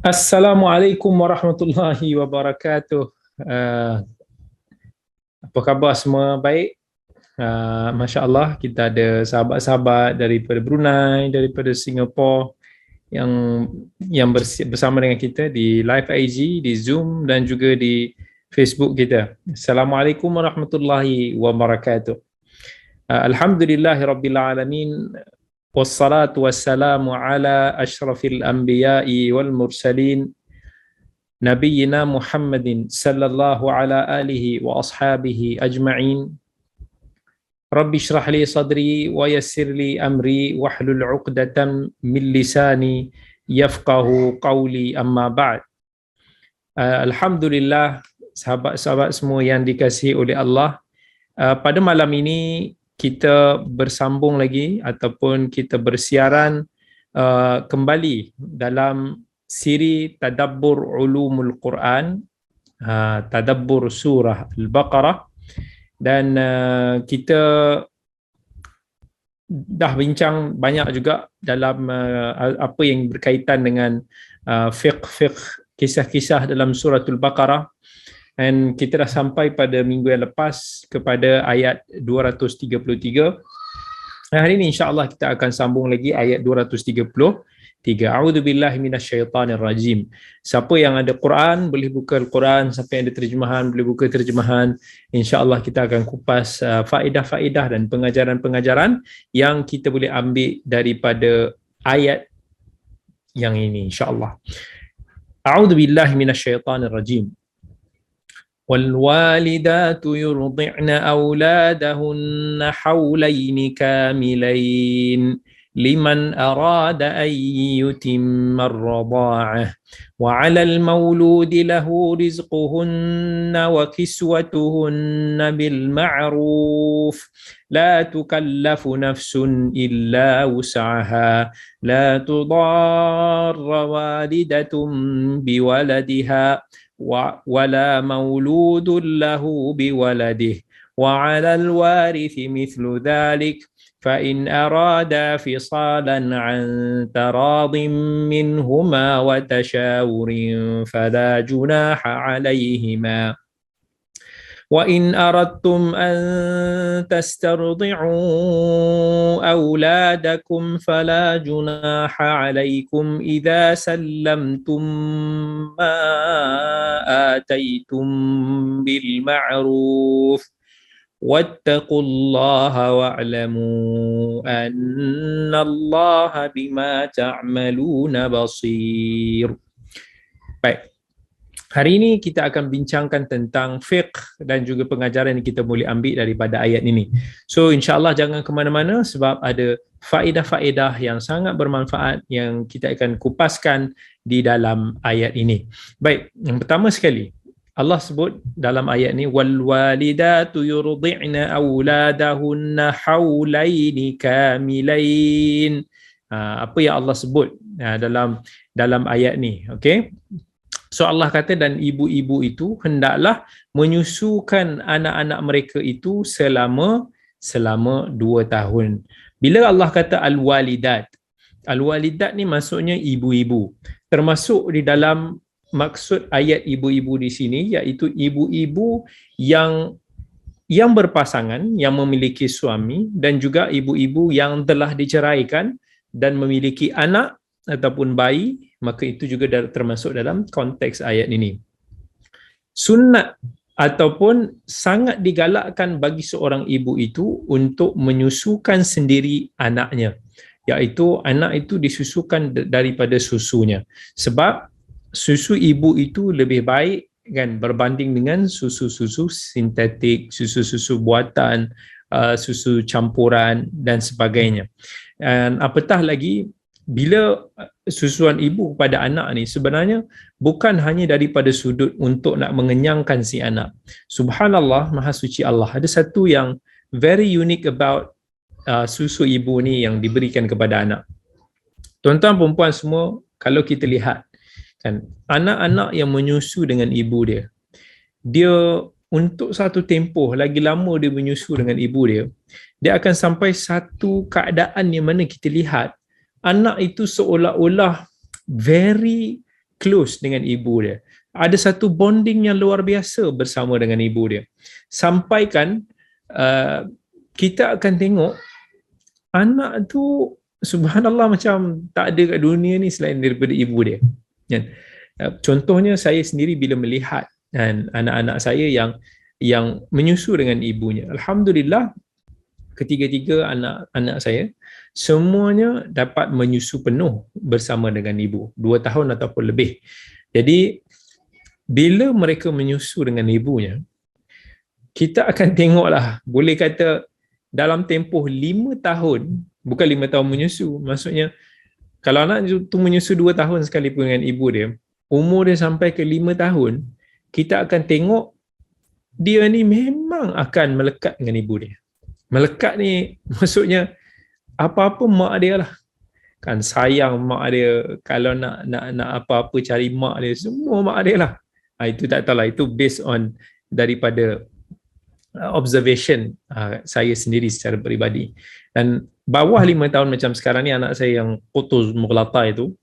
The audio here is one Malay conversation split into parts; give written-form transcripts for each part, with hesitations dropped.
Assalamualaikum warahmatullahi wabarakatuh. Uh, apa khabar semua? Baik. Masya Allah, kita ada sahabat-sahabat daripada Brunei, daripada Singapura yang bersama dengan kita di live IG, di Zoom dan juga di Facebook kita. Assalamualaikum warahmatullahi wabarakatuh. Alhamdulillahirabbil alamin. Wassalatu wassalamu ala asyrafil anbiya'i wal mursalin Nabiyyina Muhammadin sallallahu ala alihi wa ashabihi ajma'in. Rabbi shrah li sadri wa yassir li amri wahlul 'uqdatam min lisani yafqahu qawli, amma ba'd. Alhamdulillah, sahabat-sahabat semua yang dikasihi oleh Allah, pada malam ini kita bersambung lagi ataupun kita bersiaran kembali dalam siri Tadabbur Ulumul Quran, Tadabbur Surah Al-Baqarah, dan kita dah bincang banyak juga dalam apa yang berkaitan dengan fiqh kisah-kisah dalam Surah Al-Baqarah, dan kita dah sampai pada minggu yang lepas kepada ayat 233. Hari ini insya-Allah kita akan sambung lagi ayat 233. A'udzubillahi minasyaitonirrajim. Siapa yang ada Quran boleh buka Al-Quran, siapa yang ada terjemahan boleh buka terjemahan. Insya-Allah kita akan kupas faedah-faedah dan pengajaran-pengajaran yang kita boleh ambil daripada ayat yang ini insya-Allah. A'udzubillahi minasyaitonirrajim. والوالدات يرضعن أولادهن حولين كاملين لمن أراد أن يتم الرضاعة وعلى المولود له رزقهن وكسوتهن بالمعروف لا تكلف نفس إلا وسعها لا تضار والدة بولدها ولا مولود له بولده وعلى الوارث مثل ذلك فإن أرادا فصالا عن تراض منهما وتشاور فلا جناح عليهما وإن أردتم أن تسترضعوا أولادكم فلا جناح عليكم إذا سلمتم ما آتيتم بالمعروف واتقوا الله واعلموا أن الله بما تعملون بصير. Baik. Hari ini kita akan bincangkan tentang fiqh dan juga pengajaran yang kita boleh ambil daripada ayat ini. So insya-Allah jangan ke mana-mana sebab ada faedah-faedah yang sangat bermanfaat yang kita akan kupaskan di dalam ayat ini. Baik, yang pertama sekali, Allah sebut dalam ayat ini wal walidatu yurdi'na auladahunna haulaini kamilain. Apa yang Allah sebut dalam ayat ni, okey? So Allah kata dan ibu-ibu itu hendaklah menyusukan anak-anak mereka itu selama 2 tahun. Bila Allah kata al-walidat ni maksudnya ibu-ibu. Termasuk di dalam maksud ayat ibu-ibu di sini iaitu ibu-ibu yang berpasangan, yang memiliki suami, dan juga ibu-ibu yang telah diceraikan dan memiliki anak ataupun bayi, maka itu juga termasuk dalam konteks ayat ini. Sunnat ataupun sangat digalakkan bagi seorang ibu itu untuk menyusukan sendiri anaknya, iaitu anak itu disusukan daripada susunya, sebab susu ibu itu lebih baik kan berbanding dengan susu-susu sintetik, susu-susu buatan, susu campuran dan sebagainya. Dan apatah lagi bila susuan ibu kepada anak ni sebenarnya bukan hanya daripada sudut untuk nak mengenyangkan si anak. Subhanallah, maha suci Allah. Ada satu yang very unique about susu ibu ni yang diberikan kepada anak. Tuan-tuan perempuan semua, kalau kita lihat kan, anak-anak yang menyusu dengan ibu dia untuk satu tempoh lagi lama dia menyusu dengan ibu dia akan sampai satu keadaan yang mana kita lihat anak itu seolah-olah very close dengan ibu dia. Ada satu bonding yang luar biasa bersama dengan ibu dia. Sampaikan kita akan tengok anak tu subhanallah macam tak ada kat dunia ni selain daripada ibu dia. Contohnya saya sendiri bila melihat anak-anak saya yang menyusu dengan ibunya. Alhamdulillah ketiga-tiga anak-anak saya semuanya dapat menyusu penuh bersama dengan ibu 2 tahun ataupun lebih. Jadi bila mereka menyusu dengan ibunya, kita akan tengoklah, boleh kata dalam tempoh 5 tahun, bukan 5 tahun menyusu, maksudnya kalau anak tu menyusu 2 tahun sekalipun dengan ibu dia, umur dia sampai ke 5 tahun, kita akan tengok dia ni memang akan melekat dengan ibu dia. Melekat ni maksudnya apa-apa mak dia lah. Kan sayang mak dia, kalau nak apa-apa cari mak dia, semua mak dia lah. Itu tak tahulah, itu based on daripada observation saya sendiri secara peribadi. Dan bawah 5 tahun macam sekarang ni, anak saya yang putus mughlata itu,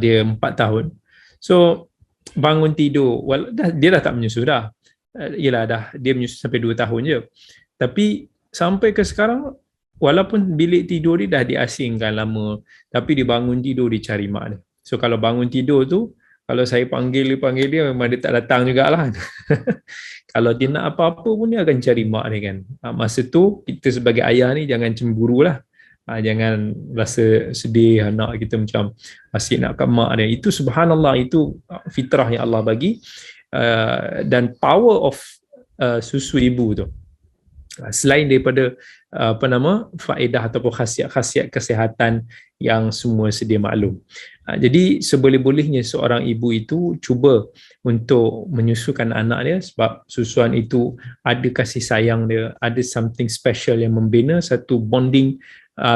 dia 4 tahun. So bangun tidur, dia dah tak menyusu dah. Yelah, dia menyusu sampai 2 tahun je. Tapi sampai ke sekarang, walaupun bilik tidur dia dah diasingkan lama, tapi dia bangun tidur, dia cari mak dia. So kalau bangun tidur tu, kalau saya panggil dia, memang dia tak datang jugalah. Kalau dia nak apa-apa pun dia akan cari mak dia kan. Masa tu kita sebagai ayah ni jangan cemburulah. Jangan rasa sedih anak kita macam asyik nak kat mak dia. Itu subhanallah, itu fitrah yang Allah bagi. Dan power of susu ibu tu, selain daripada faedah ataupun khasiat-khasiat kesihatan yang semua sedia maklum. Jadi seboleh-bolehnya seorang ibu itu cuba untuk menyusukan anak dia, sebab susuan itu ada kasih sayang dia, ada something special yang membina satu bonding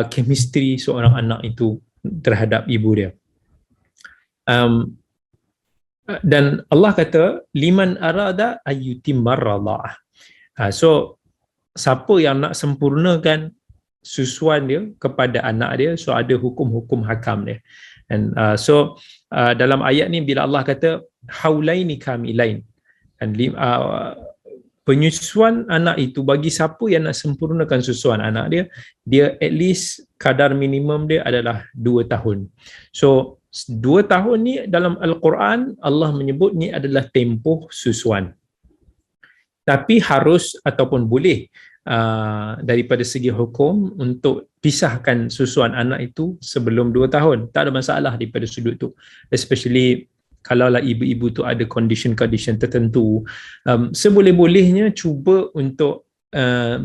chemistry seorang anak itu terhadap ibu dia. Dan Allah kata liman arada ayyutimmar radha'ah. So siapa yang nak sempurnakan susuan dia kepada anak dia, so ada hukum-hukum hakam dia. And dalam ayat ni bila Allah kata haulaini kamilain, dan penyusuan anak itu bagi siapa yang nak sempurnakan susuan anak dia at least kadar minimum dia adalah 2 tahun. So 2 tahun ni dalam Al-Quran Allah menyebut ni adalah tempoh susuan. Tapi harus ataupun boleh daripada segi hukum untuk pisahkan susuan anak itu sebelum 2 tahun. Tak ada masalah daripada sudut tu. Especially kalaulah ibu-ibu tu ada condition-condition tertentu. Seboleh-bolehnya cuba untuk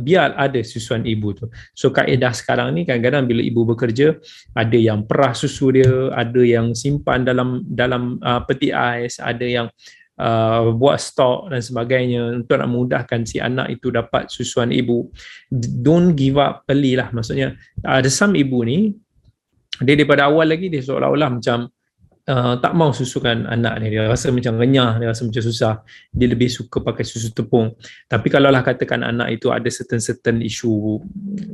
biar ada susuan ibu tu. So kaedah sekarang ni kadang-kadang bila ibu bekerja, ada yang perah susu dia, ada yang simpan dalam peti ais, ada yang buat stok dan sebagainya untuk nak memudahkan si anak itu dapat susuan ibu. Don't give up early lah. Maksudnya ada some ibu ni, dia daripada awal lagi dia seolah-olah macam tak mau susukan anak dia rasa macam renyah, dia rasa macam susah, dia lebih suka pakai susu tepung. Tapi kalaulah katakan anak itu ada certain isu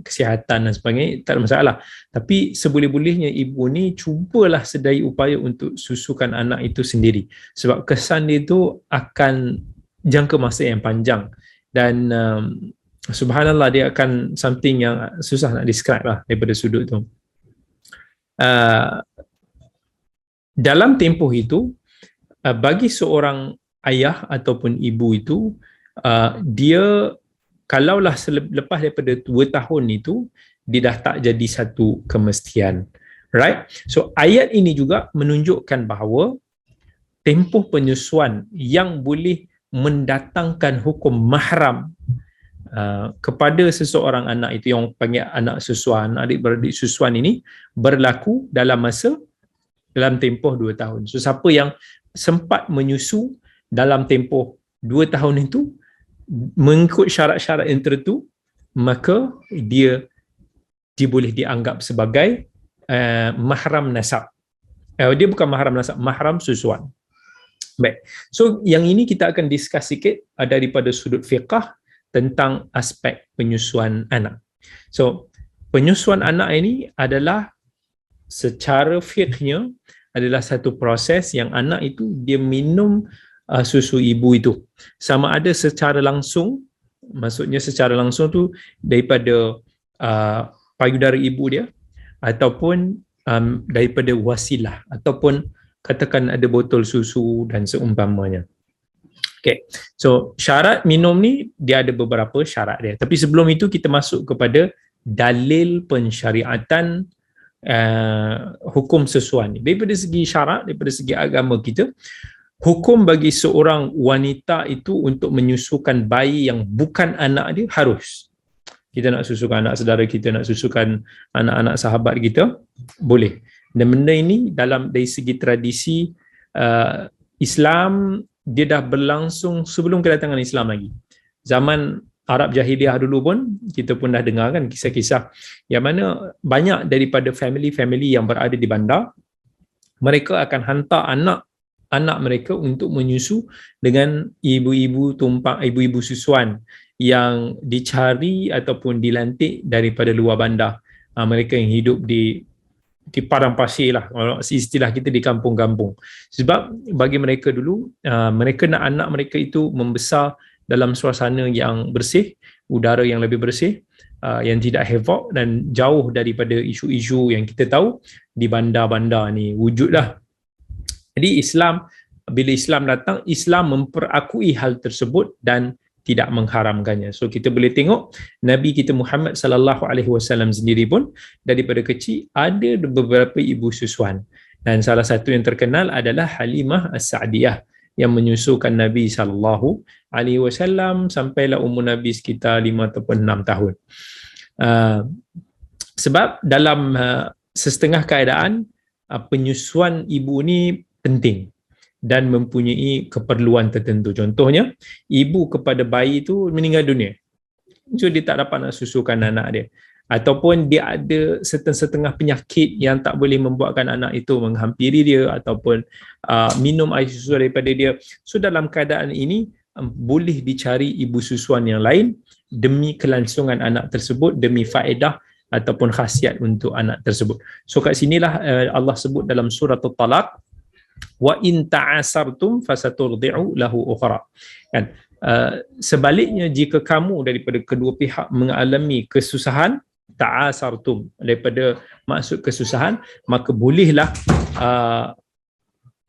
kesihatan dan sebagainya, tak ada masalah. Tapi seboleh-bolehnya ibu ni cubalah sedaya upaya untuk susukan anak itu sendiri, sebab kesan dia tu akan jangka masa yang panjang. Dan subhanallah, dia akan something yang susah nak describe lah daripada sudut tu. Dalam tempoh itu, bagi seorang ayah ataupun ibu itu, dia kalaulah lepas daripada 2 tahun itu, dia dah tak jadi satu kemestian. Right? So ayat ini juga menunjukkan bahawa tempoh penyusuan yang boleh mendatangkan hukum mahram kepada seseorang anak itu, yang panggil anak susuan, adik-beradik susuan ini, berlaku dalam tempoh 2 tahun. So siapa yang sempat menyusu dalam tempoh 2 tahun itu, mengikut syarat-syarat yang tertentu, maka dia boleh dianggap sebagai mahram nasab. Dia bukan mahram nasab, mahram susuan. Baik. So yang ini kita akan discuss sikit daripada sudut fiqah tentang aspek penyusuan anak. So penyusuan anak ini adalah secara fiqhnya adalah satu proses yang anak itu dia minum susu ibu itu. Sama ada secara langsung, maksudnya secara langsung tu daripada payudara ibu dia, ataupun daripada wasilah, ataupun katakan ada botol susu dan seumpamanya. Okay, so syarat minum ni dia ada beberapa syarat dia. Tapi sebelum itu kita masuk kepada dalil pensyariatan hukum sesuan ni. Daripada segi syarat, daripada segi agama kita, hukum bagi seorang wanita itu untuk menyusukan bayi yang bukan anak dia harus. Kita nak susukan anak saudara kita, nak susukan anak-anak sahabat kita, boleh. Dan benda ini dari segi tradisi Islam, dia dah berlangsung sebelum kedatangan Islam lagi. Zaman Arab Jahiliyah dulu pun, kita pun dah dengar kan kisah-kisah yang mana banyak daripada family-family yang berada di bandar, mereka akan hantar anak mereka untuk menyusu dengan ibu-ibu tumpang, ibu-ibu susuan yang dicari ataupun dilantik daripada luar bandar. Mereka yang hidup di padang pasir lah, istilah kita di kampung-kampung. Sebab bagi mereka dulu, mereka nak anak mereka itu membesar dalam suasana yang bersih, udara yang lebih bersih, yang tidak havoc dan jauh daripada isu-isu yang kita tahu di bandar-bandar ni wujud dah. Jadi bila Islam datang, Islam memperakui hal tersebut dan tidak mengharamkannya. So kita boleh tengok Nabi kita Muhammad sallallahu alaihi wasallam sendiri pun daripada kecil ada beberapa ibu susuan, dan salah satu yang terkenal adalah Halimah As-Sa'diyah yang menyusukan Nabi sallallahu alaihi wasallam sampailah umur Nabi sekitar 5 ataupun 6 tahun. Sebab dalam setengah keadaan penyusuan ibu ni penting dan mempunyai keperluan tertentu. Contohnya, ibu kepada bayi itu meninggal dunia, so dia tak dapat nak susukan anak dia, ataupun dia ada setengah penyakit yang tak boleh membuatkan anak itu menghampiri dia ataupun minum air susu daripada dia. So dalam keadaan ini boleh dicari ibu susuan yang lain demi kelangsungan anak tersebut, demi faedah ataupun khasiat untuk anak tersebut. So kat sinilah Allah sebut dalam surah At-Talaq, wa in ta'asartum fasaturdi'u lahu ukhra. Kan? Sebaliknya, jika kamu daripada kedua pihak mengalami kesusahan, ta'asartum daripada maksud kesusahan, maka bolehlah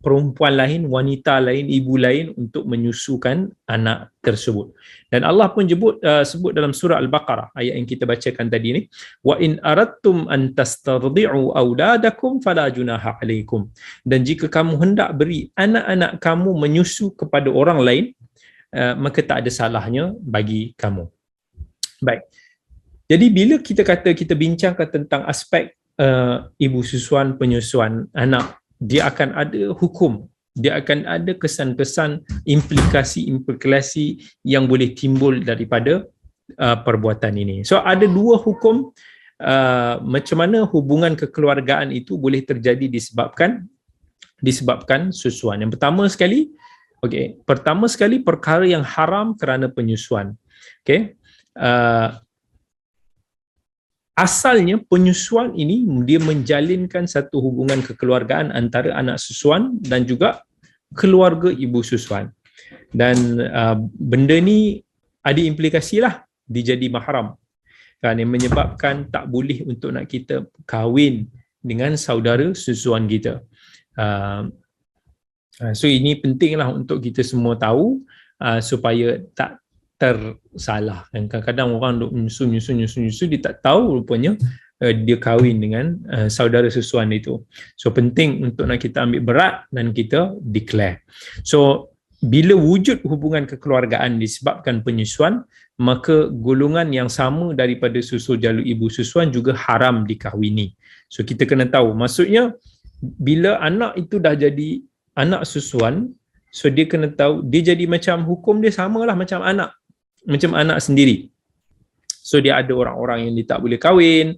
perempuan lain, wanita lain, ibu lain untuk menyusukan anak tersebut. Dan Allah pun sebut dalam surah Al-Baqarah, ayat yang kita bacakan tadi ni, wa in aradtum an tastardi'u auladakum fala junaha alaikum. Dan jika kamu hendak beri anak-anak kamu menyusu kepada orang lain, maka tak ada salahnya bagi kamu. Baik. Jadi bila kita bincangkan tentang aspek ibu susuan, penyusuan anak, dia akan ada hukum, dia akan ada kesan-kesan, implikasi yang boleh timbul daripada perbuatan ini. So ada dua hukum macam mana hubungan kekeluargaan itu boleh terjadi disebabkan susuan. Yang pertama sekali perkara yang haram kerana penyusuan. Asalnya penyusuan ini dia menjalinkan satu hubungan kekeluargaan antara anak susuan dan juga keluarga ibu susuan. Dan benda ni ada implikasi lah, dia jadi mahram. Kan, yang menyebabkan tak boleh untuk nak kita kahwin dengan saudara susuan kita. So ini pentinglah untuk kita semua tahu supaya tak tersalah. Dan kadang-kadang orang duk menyusu, dia tak tahu rupanya dia kahwin dengan saudara susuan itu. So penting untuk nak kita ambil berat dan kita declare. So bila wujud hubungan kekeluargaan disebabkan penyusuan, maka golongan yang sama daripada susu jalur ibu susuan juga haram dikahwini. So kita kena tahu, maksudnya bila anak itu dah jadi anak susuan, so dia kena tahu dia jadi macam hukum dia samalah macam anak sendiri. So dia ada orang-orang yang dia tak boleh kahwin,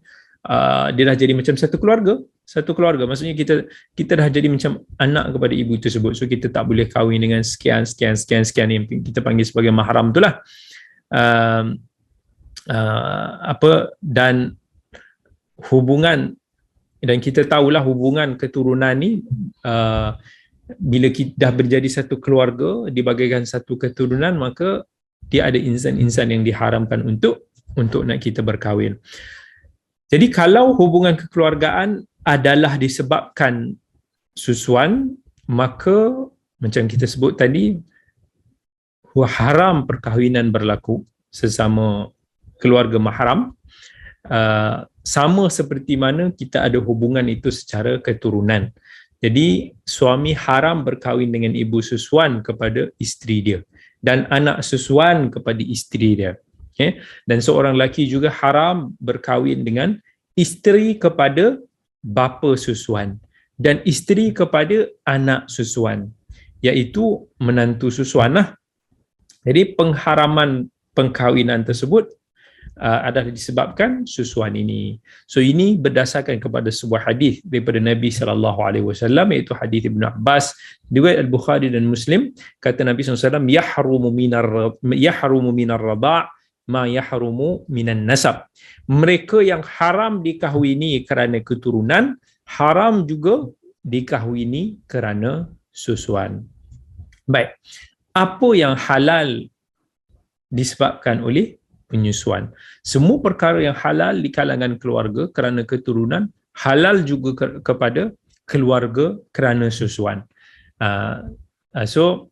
dia dah jadi macam satu keluarga. Maksudnya kita dah jadi macam anak kepada ibu tersebut. So kita tak boleh kahwin dengan sekian yang kita panggil sebagai mahram itulah. Dan hubungan Dan kita tahulah hubungan keturunan ni bila kita dah berjadi satu keluarga, dibagaikan satu keturunan, maka dia ada insan-insan yang diharamkan untuk nak kita berkahwin. Jadi kalau hubungan kekeluargaan adalah disebabkan susuan, maka macam kita sebut tadi, haram perkahwinan berlaku sesama keluarga mahram, sama seperti mana kita ada hubungan itu secara keturunan. Jadi suami haram berkahwin dengan ibu susuan kepada isteri dia, dan anak susuan kepada isteri dia. Okay? Dan seorang lelaki juga haram berkahwin dengan isteri kepada bapa susuan dan isteri kepada anak susuan, iaitu menantu susuan lah. Jadi pengharaman perkahwinan tersebut adalah disebabkan susuan ini. So ini berdasarkan kepada sebuah hadis daripada Nabi SAW, iaitu hadis Ibn Abbas, riwayat Al-Bukhari dan Muslim. Kata Nabi SAW, yahrumu minar rada' ma yahrumu minan nasab. Mereka yang haram dikahwini kerana keturunan, haram juga dikahwini kerana susuan. Baik, apa yang halal disebabkan oleh penyusuan? Semua perkara yang halal di kalangan keluarga kerana keturunan, halal juga kepada keluarga kerana susuan. So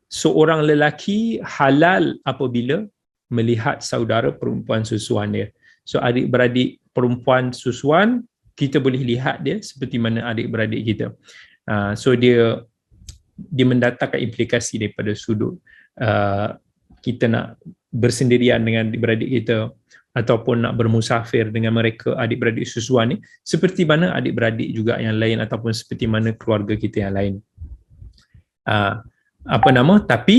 seorang lelaki halal apabila melihat saudara perempuan susuan dia. So adik-beradik perempuan susuan, kita boleh lihat dia seperti mana adik-beradik kita. So dia mendatangkan implikasi daripada sudut kita nak bersendirian dengan adik-beradik kita ataupun nak bermusafir dengan mereka, adik-beradik susuan ni, seperti mana adik-beradik juga yang lain ataupun seperti mana keluarga kita yang lain. Tapi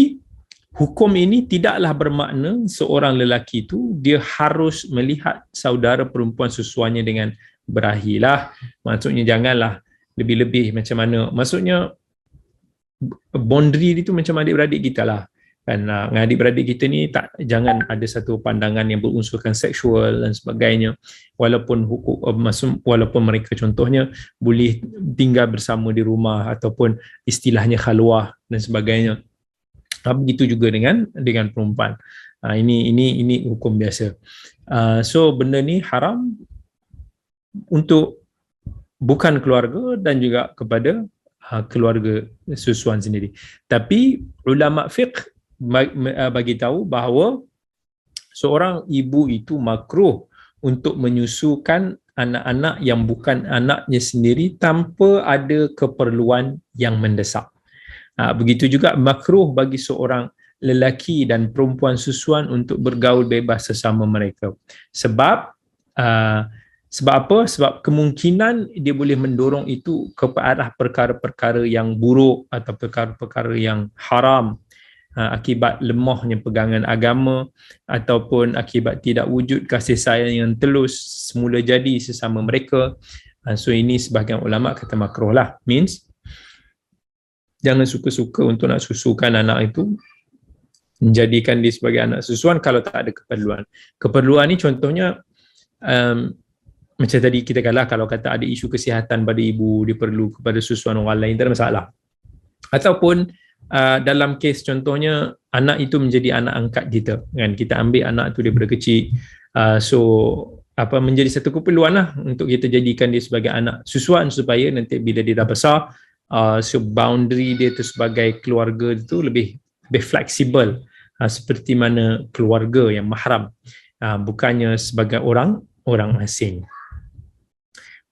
hukum ini tidaklah bermakna seorang lelaki itu dia harus melihat saudara perempuan susuannya dengan berahilah. Maksudnya janganlah lebih-lebih macam mana. Maksudnya boundary itu macam adik-beradik kita lah. Kan, dengan adik-beradik kita ni jangan ada satu pandangan yang berunsurkan seksual dan sebagainya, walaupun mereka contohnya boleh tinggal bersama di rumah ataupun istilahnya khalwah dan sebagainya. Begitu juga dengan perempuan. Ini hukum biasa. So benda ni haram untuk bukan keluarga dan juga kepada keluarga susuan sendiri. Tapi ulama fiqh bagi tahu bahawa seorang ibu itu makruh untuk menyusukan anak-anak yang bukan anaknya sendiri tanpa ada keperluan yang mendesak. Begitu juga makruh bagi seorang lelaki dan perempuan susuan untuk bergaul bebas sesama mereka. Sebab apa? Sebab kemungkinan dia boleh mendorong itu ke arah perkara-perkara yang buruk atau perkara-perkara yang haram, akibat lemahnya pegangan agama ataupun akibat tidak wujud kasih sayang yang telus semula jadi sesama mereka. So ini sebahagian ulama kata makruh lah, means jangan suka-suka untuk nak susukan anak itu, menjadikan dia sebagai anak susuan kalau tak ada keperluan. Keperluan ni contohnya macam tadi kita kalau kata ada isu kesihatan pada ibu, dia perlu kepada susuan orang lain, tak ada masalah. Ataupun dalam kes contohnya anak itu menjadi anak angkat kita, kan, kita ambil anak itu daripada kecil, menjadi satu keperluan lah untuk kita jadikan dia sebagai anak susuan supaya nanti bila dia dah besar, so boundary dia tu sebagai keluarga itu lebih fleksibel, seperti mana keluarga yang mahram, bukannya sebagai orang asing.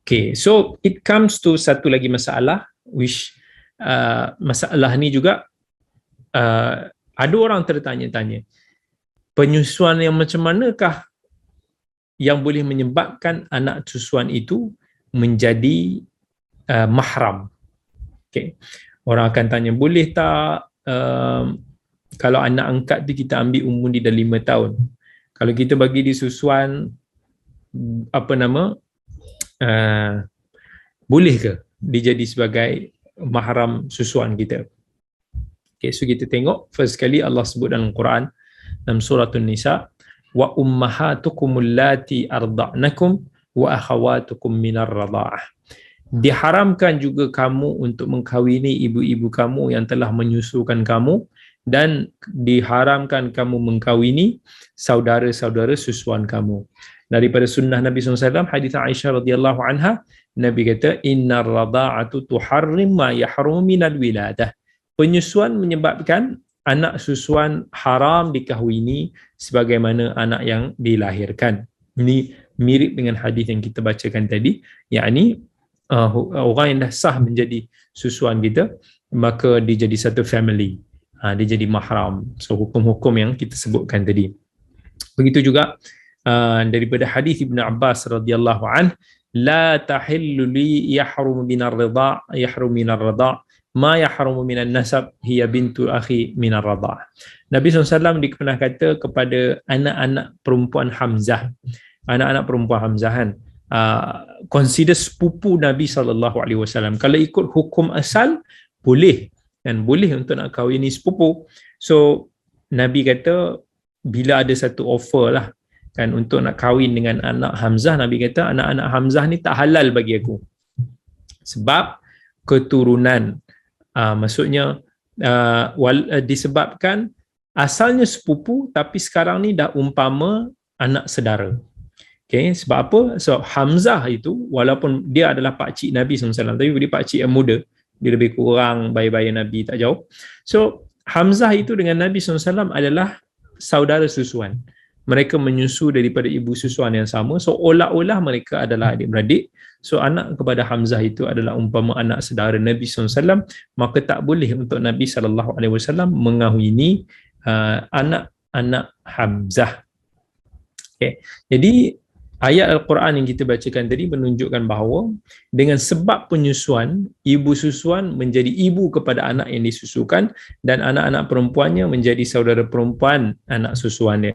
Okay, so it comes to satu lagi masalah, which masalah ni juga ada orang tertanya-tanya, penyusuan yang macam manakah yang boleh menyebabkan anak susuan itu menjadi mahram. Okay. Orang akan tanya, boleh tak kalau anak angkat tu kita ambil umur dia dah 5 tahun, kalau kita bagi dia susuan boleh ke dia jadi sebagai mahram susuan kita? Okay, so kita tengok first kali Allah sebut dalam Quran dalam surah An-Nisa, wa ummahatukum allati arda'nakum wa akhawatukum minar radha'ah. Diharamkan juga kamu untuk mengkahwini ibu-ibu kamu yang telah menyusukan kamu, dan diharamkan kamu mengkahwini saudara-saudara susuan kamu. Daripada sunnah Nabi SAW, hadis Aisyah radhiyallahu anha, Nabi kata, innar radha'atu tuharrim ma yahrum minal wiladah. Penyusuan menyebabkan anak susuan haram dikahwini sebagaimana anak yang dilahirkan. Ini mirip dengan hadis yang kita bacakan tadi, yakni orang yang dah sah menjadi susuan kita, maka dia jadi satu family, dia jadi mahram. So hukum-hukum yang kita sebutkan tadi. Begitu juga daripada hadis Ibn Abbas radhiyallahu anh, la tahillu li yahrum minar ridha' yahrum minar ridha' ma yahrum minan nasab hiya bintu akhi minar radha'. Nabi SAW dia pernah kata kepada anak-anak perempuan Hamzah, anak-anak perempuan Hamzah kan, consider sepupu Nabi SAW. Kalau ikut hukum asal, boleh, dan boleh untuk nak kahwini sepupu. So Nabi kata, bila ada satu offer lah kan untuk nak kahwin dengan anak Hamzah, Nabi kata anak-anak Hamzah ni tak halal bagi aku sebab keturunan, maksudnya disebabkan asalnya sepupu tapi sekarang ni dah umpama anak saudara. Okay, sebab apa? So Hamzah itu walaupun dia adalah pakcik Nabi SAW, tapi dia pakcik yang muda, dia lebih kurang baya-baya Nabi tak jauh. So Hamzah itu dengan Nabi SAW adalah saudara susuan. Mereka menyusu daripada ibu susuan yang sama. So olah-olah mereka adalah adik-beradik. So anak kepada Hamzah itu adalah umpama anak saudara Nabi SAW. Maka tak boleh untuk Nabi SAW mengahwini anak-anak Hamzah. Okay. Jadi ayat Al-Quran yang kita bacakan tadi menunjukkan bahawa dengan sebab penyusuan, ibu susuan menjadi ibu kepada anak yang disusukan, dan anak-anak perempuannya menjadi saudara perempuan anak susuannya.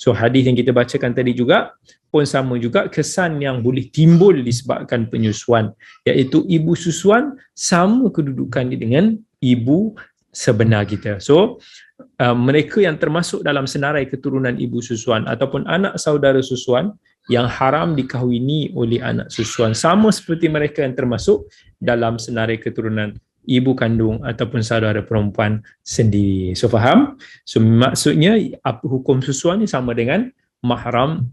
So hadis yang kita bacakan tadi juga pun sama juga, kesan yang boleh timbul disebabkan penyusuan, iaitu ibu susuan sama kedudukannya dengan ibu sebenar kita. So mereka yang termasuk dalam senarai keturunan ibu susuan ataupun anak saudara susuan yang haram dikahwini oleh anak susuan, sama seperti mereka yang termasuk dalam senarai keturunan ibu kandung ataupun saudara perempuan sendiri. So faham? So maksudnya hukum susuan ni sama dengan mahram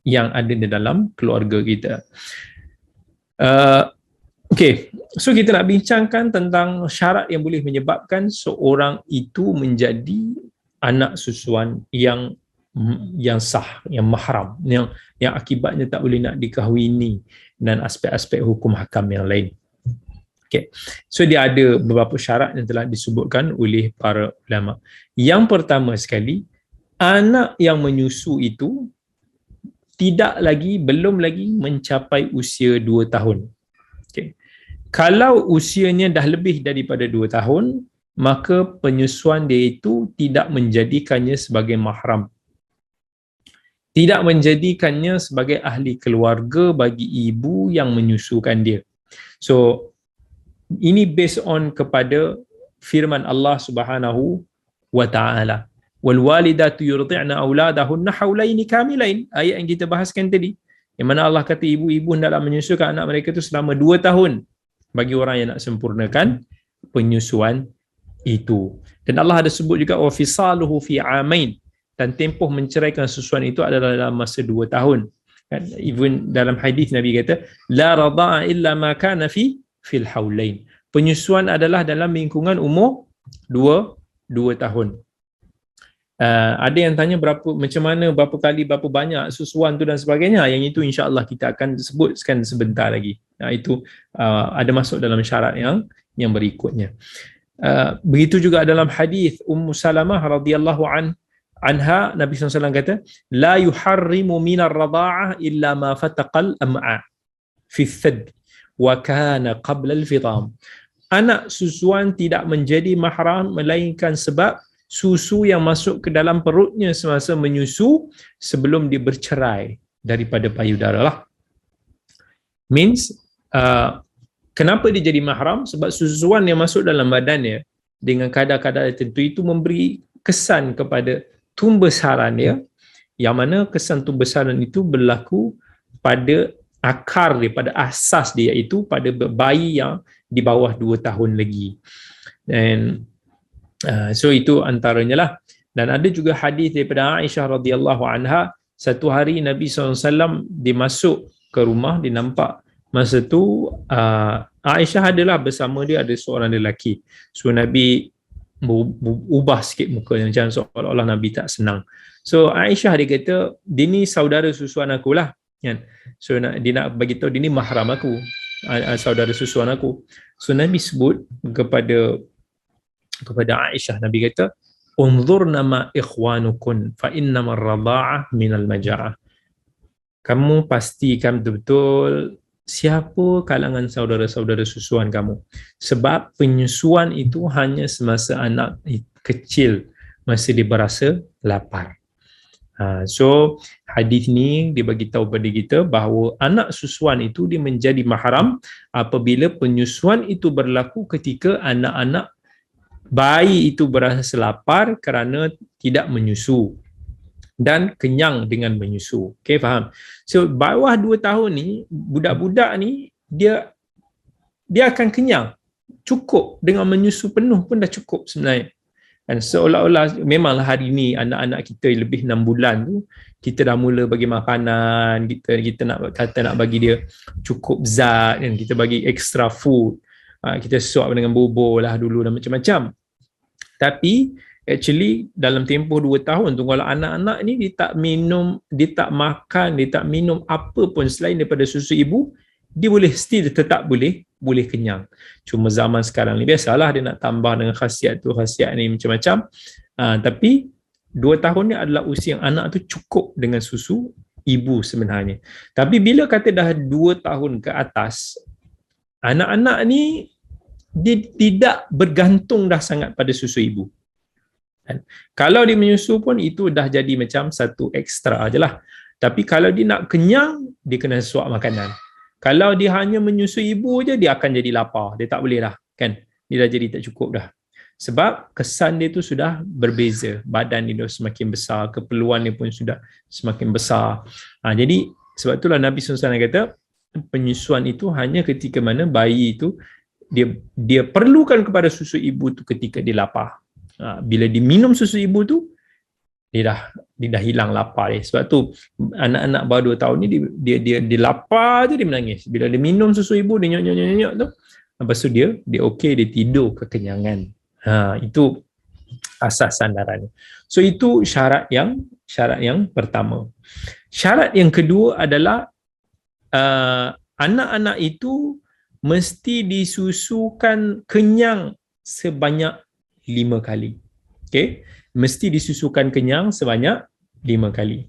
yang ada di dalam keluarga kita. Okay, so kita nak bincangkan tentang syarat yang boleh menyebabkan seorang itu menjadi anak susuan yang sah, yang mahram, yang akibatnya tak boleh nak dikahwini, dan aspek-aspek hukum hakam yang lain. Okay. So dia ada beberapa syarat yang telah disebutkan oleh para ulama. Yang pertama sekali, anak yang menyusu itu belum lagi mencapai usia 2 tahun. Okay. Kalau usianya dah lebih daripada 2 tahun, maka penyusuan dia itu tidak menjadikannya sebagai mahram, tidak menjadikannya sebagai ahli keluarga bagi ibu yang menyusukan dia. So ini based on kepada firman Allah Subhanahu wa taala, wal walidatu yurdi'na auladahunna haulaini kamilain, ayat yang kita bahaskan tadi, yang mana Allah kata ibu-ibu hendaklah menyusukan anak mereka itu selama 2 tahun bagi orang yang nak sempurnakan penyusuan itu. Dan Allah ada sebut juga wa fisaluhu fi amain, dan tempoh menceraikan susuan itu adalah dalam masa 2 tahun. Even dalam hadis Nabi kata la radha'a illa ma kana fil haulain. Penyusuan adalah dalam lingkungan umur 2 tahun. Ada yang tanya macam mana, berapa kali, berapa banyak susuan tu dan sebagainya. Yang itu insya-Allah kita akan sebutkan sebentar lagi. Itu ada masuk dalam syarat yang berikutnya. Begitu juga dalam hadis Ummu Salamah radhiyallahu anha, Nabi SAW kata la yuharrimu minar radha'ah illa ma fataqal am'a fi thad wa kana qabla al-fitam. Anak susuan tidak menjadi mahram melainkan sebab susu yang masuk ke dalam perutnya semasa menyusu sebelum dia bercerai daripada payudara lah. Means kenapa dia jadi mahram? Sebab susuan yang masuk dalam badannya dengan kadar-kadar tertentu itu memberi kesan kepada tumbesaran dia, yang mana kesan tumbesaran itu berlaku pada akar dia, pada asas dia, iaitu pada bayi yang di bawah 2 tahun lagi. Dan so itu antaranya lah. Dan ada juga hadis daripada Aisyah radhiyallahu anha, satu hari Nabi SAW dia masuk ke rumah, dia nampak masa tu Aisyah adalah bersama dia ada seorang lelaki. So Nabi ubah sikit mukanya, macam seolah-olah Nabi tak senang. So Aisyah dia kata, dia ni saudara susuan aku lah, kan? So dia nak bagi tahu dia ni mahram aku, saudara susuan aku. So Nabi sebut kepada Aisyah, Nabi kata, unzurna ma ikhwanukun fa innamar radha'ah minal maja'ah. Kamu pastikan betul-betul siapa kalangan saudara-saudara susuan kamu, sebab penyusuan itu hanya semasa anak kecil, masa dia berasa lapar. So hadis ni dia bagi tahu pada kita bahawa anak susuan itu dia menjadi mahram apabila penyusuan itu berlaku ketika anak-anak bayi itu berasa lapar kerana tidak menyusu dan kenyang dengan menyusu. Okay, faham? So bawah 2 tahun ni, budak-budak ni dia akan kenyang, cukup dengan menyusu penuh pun dah cukup sebenarnya. Dan seolah-olah memanglah hari ni anak-anak kita lebih 6 bulan tu kita dah mula bagi makanan, kita nak bagi dia cukup zat, kan, kita bagi extra food, kita suap dengan bubur lah dulu dan macam-macam. Tapi actually dalam tempoh 2 tahun tu, kalau anak-anak ni dia tak minum, dia tak makan, dia tak minum apa pun selain daripada susu ibu, dia boleh tetap boleh kenyang. Cuma zaman sekarang ni biasalah dia nak tambah dengan khasiat tu, khasiat ni macam-macam. Tapi 2 tahun ni adalah usia yang anak tu cukup dengan susu ibu sebenarnya. Tapi bila kata dah 2 tahun ke atas, anak-anak ni dia tidak bergantung dah sangat pada susu ibu. Kalau dia menyusu pun itu dah jadi macam satu ekstra je lah. Tapi kalau dia nak kenyang, dia kena suap makanan. Kalau dia hanya menyusu ibu je, dia akan jadi lapar. Dia tak boleh lah, kan? Dia dah jadi tak cukup dah. Sebab kesan dia tu sudah berbeza. Badan dia dah semakin besar, keperluan dia pun sudah semakin besar. Jadi sebab itulah Nabi SAW kata, penyusuan itu hanya ketika mana bayi itu dia perlukan kepada susu ibu tu ketika dia lapar. Bila dia minum susu ibu tu, dia dah hilang lapar dia. Sebab tu anak-anak bawah 2 tahun ni dia lapar je dia menangis. Bila dia minum susu ibu, dia nyok tu, lepas tu dia okey, dia tidur kekenyangan. Itu asas sandaran. So itu syarat yang pertama. Syarat yang kedua adalah anak-anak itu mesti disusukan kenyang sebanyak 5 kali. Okay? Mesti disusukan kenyang sebanyak 5 kali.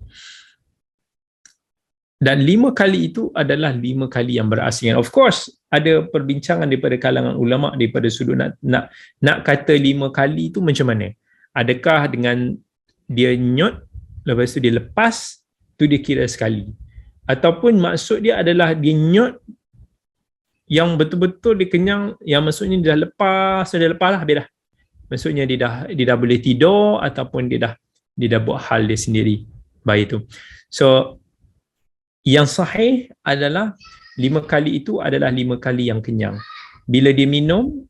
Dan 5 kali itu adalah 5 kali yang berasingan. Of course, ada perbincangan daripada kalangan ulama daripada sudut nak kata 5 kali itu macam mana? Adakah dengan dia nyot, lepas tu dia lepas, tu dia kira sekali? Ataupun maksud dia adalah dia nyot yang betul-betul dia kenyang, yang maksudnya dia dah lepas lah, habis dah. Maksudnya dia dah boleh tidur, ataupun dia dah buat hal dia sendiri, bayi tu. So yang sahih adalah 5 kali itu adalah 5 kali yang kenyang. Bila dia minum,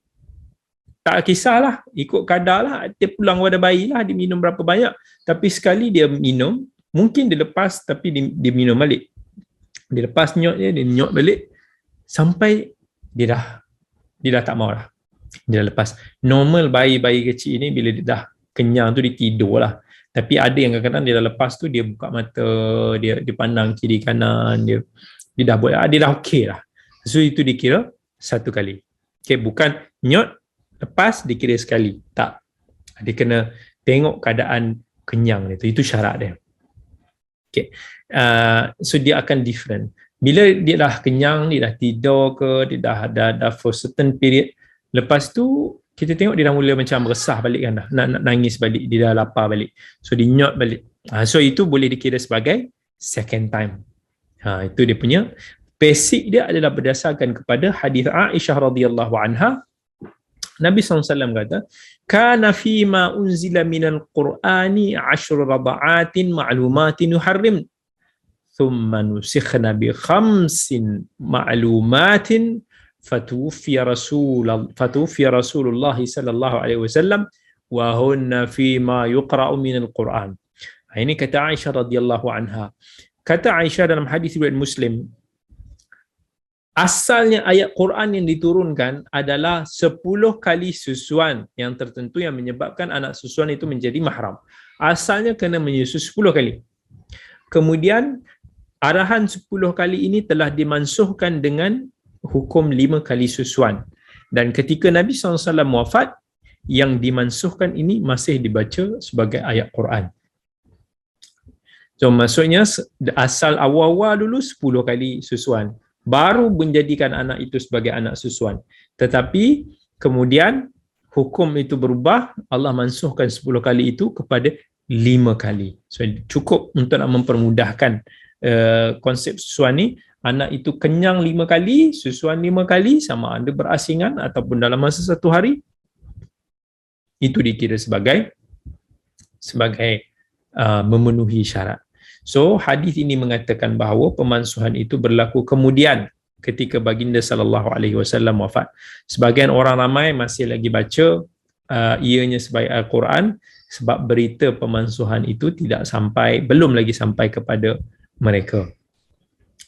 tak kisahlah, ikut kadar lah, dia pulang pada bayi lah, dia minum berapa banyak. Tapi sekali dia minum, mungkin dia lepas, tapi dia minum balik. Dia lepas nyotnya, dia nyot balik, sampai dia dah tak mau lah. Dia dah lepas. Normal bayi-bayi kecil ni bila dia dah kenyang tu dia tidur lah. Tapi ada yang kadang-kadang dia dah lepas tu dia buka mata, dia pandang kiri kanan, dia dah buat, dia dah okey lah. So itu dikira 1 kali. Okay, bukan nyot lepas dikira sekali. Tak. Dia kena tengok keadaan kenyang dia tu. Itu syarat dia. Okay. So dia akan different. Bila dia dah kenyang, dia dah tidur ke, dia dah for certain period, lepas tu kita tengok dia dah mula macam resah balik kan, nak nangis balik, dia dah lapar balik. So dia nyot balik. So itu boleh dikira sebagai second time. Itu dia punya basic dia adalah berdasarkan kepada hadis Aisyah radhiyallahu anha. Nabi SAW kata, kana fima unzila minal Qur'ani 10 rada'atin ma'lumatin yuharrim. thumma nusikhna bi khamsin ma'lumatin fatuwfiya Rasulullah sallallahu alaihi wasallam wa hunna fi ma yuqra'u min al-Quran. Ini kata Aisyah radhiyallahu anha. Kata Aisyah dalam hadis riwayat Muslim, asalnya ayat Quran yang diturunkan adalah 10 kali susuan yang tertentu yang menyebabkan anak susuan itu menjadi mahram. Asalnya kena menyusu 10 kali. Kemudian arahan 10 kali ini telah dimansuhkan dengan hukum 5 kali susuan. Dan ketika Nabi SAW wafat, yang dimansuhkan ini masih dibaca sebagai ayat Quran. So maksudnya asal awal-awal dulu 10 kali susuan, baru menjadikan anak itu sebagai anak susuan. Tetapi kemudian hukum itu berubah, Allah mansuhkan 10 kali itu kepada 5 kali. So cukup untuk nak mempermudahkan konsep susuan ni, anak itu kenyang 5 kali, susuan 5 kali, sama ada berasingan ataupun dalam masa 1 hari, itu dikira sebagai memenuhi syarat. So hadis ini mengatakan bahawa pemansuhan itu berlaku kemudian ketika baginda sallallahu alaihi wasallam wafat. Sebahagian orang ramai masih lagi baca ianya sebagai Al-Quran sebab berita pemansuhan itu belum lagi sampai kepada mereka.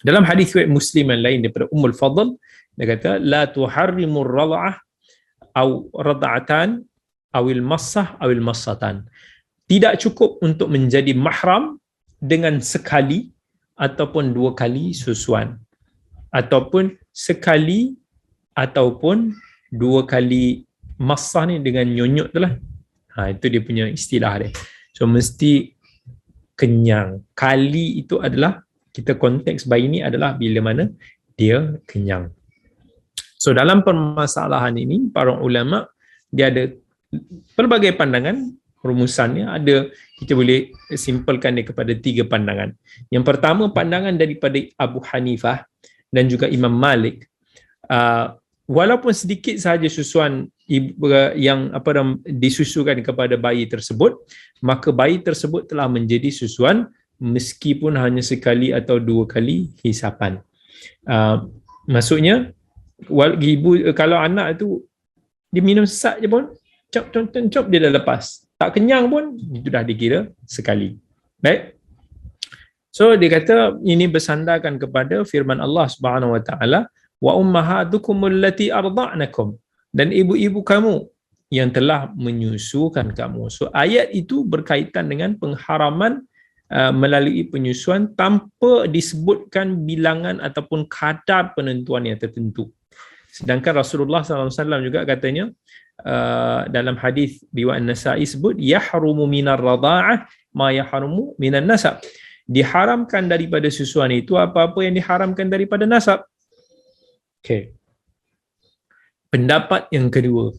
Dalam hadis riwayat Muslim yang lain daripada Ummul Fadl, dia kata la tuharrimur rad'ah aw rad'atan awil massah awil massatan. Tidak cukup untuk menjadi mahram dengan sekali ataupun 2 kali susuan, ataupun sekali ataupun 2 kali massah ni dengan nyonyot tu lah. Itu dia punya istilah dia. So mesti kenyang. Kali itu adalah, kita konteks bayi ni adalah bila mana dia kenyang. So dalam permasalahan ini, para ulama dia ada pelbagai pandangan. Rumusannya ada, kita boleh simpelkan dia kepada 3 pandangan. Yang pertama, pandangan daripada Abu Hanifah dan juga Imam Malik. Walaupun sedikit sahaja susuan yang disusukan kepada bayi tersebut, maka bayi tersebut telah menjadi susuan meskipun hanya sekali atau 2 kali hisapan. Maksudnya, ibu kalau anak itu dia minum sesak je pun, cop dia dah lepas. Tak kenyang pun, itu dah dikira sekali. Baik. So dia kata ini bersandarkan kepada firman Allah Subhanahu Wa Taala, wa ummahatukum allati arda'nakum, dan ibu-ibu kamu yang telah menyusukan kamu. So ayat itu berkaitan dengan pengharaman melalui penyusuan tanpa disebutkan bilangan ataupun kadar penentuan yang tertentu. Sedangkan Rasulullah SAW juga katanya dalam hadis riwayat Nasa'i sebut, yahrumu minar radha'ah ma yahrumu minan nasab. Diharamkan daripada susuan itu apa-apa yang diharamkan daripada nasab. Okey. Pendapat yang kedua.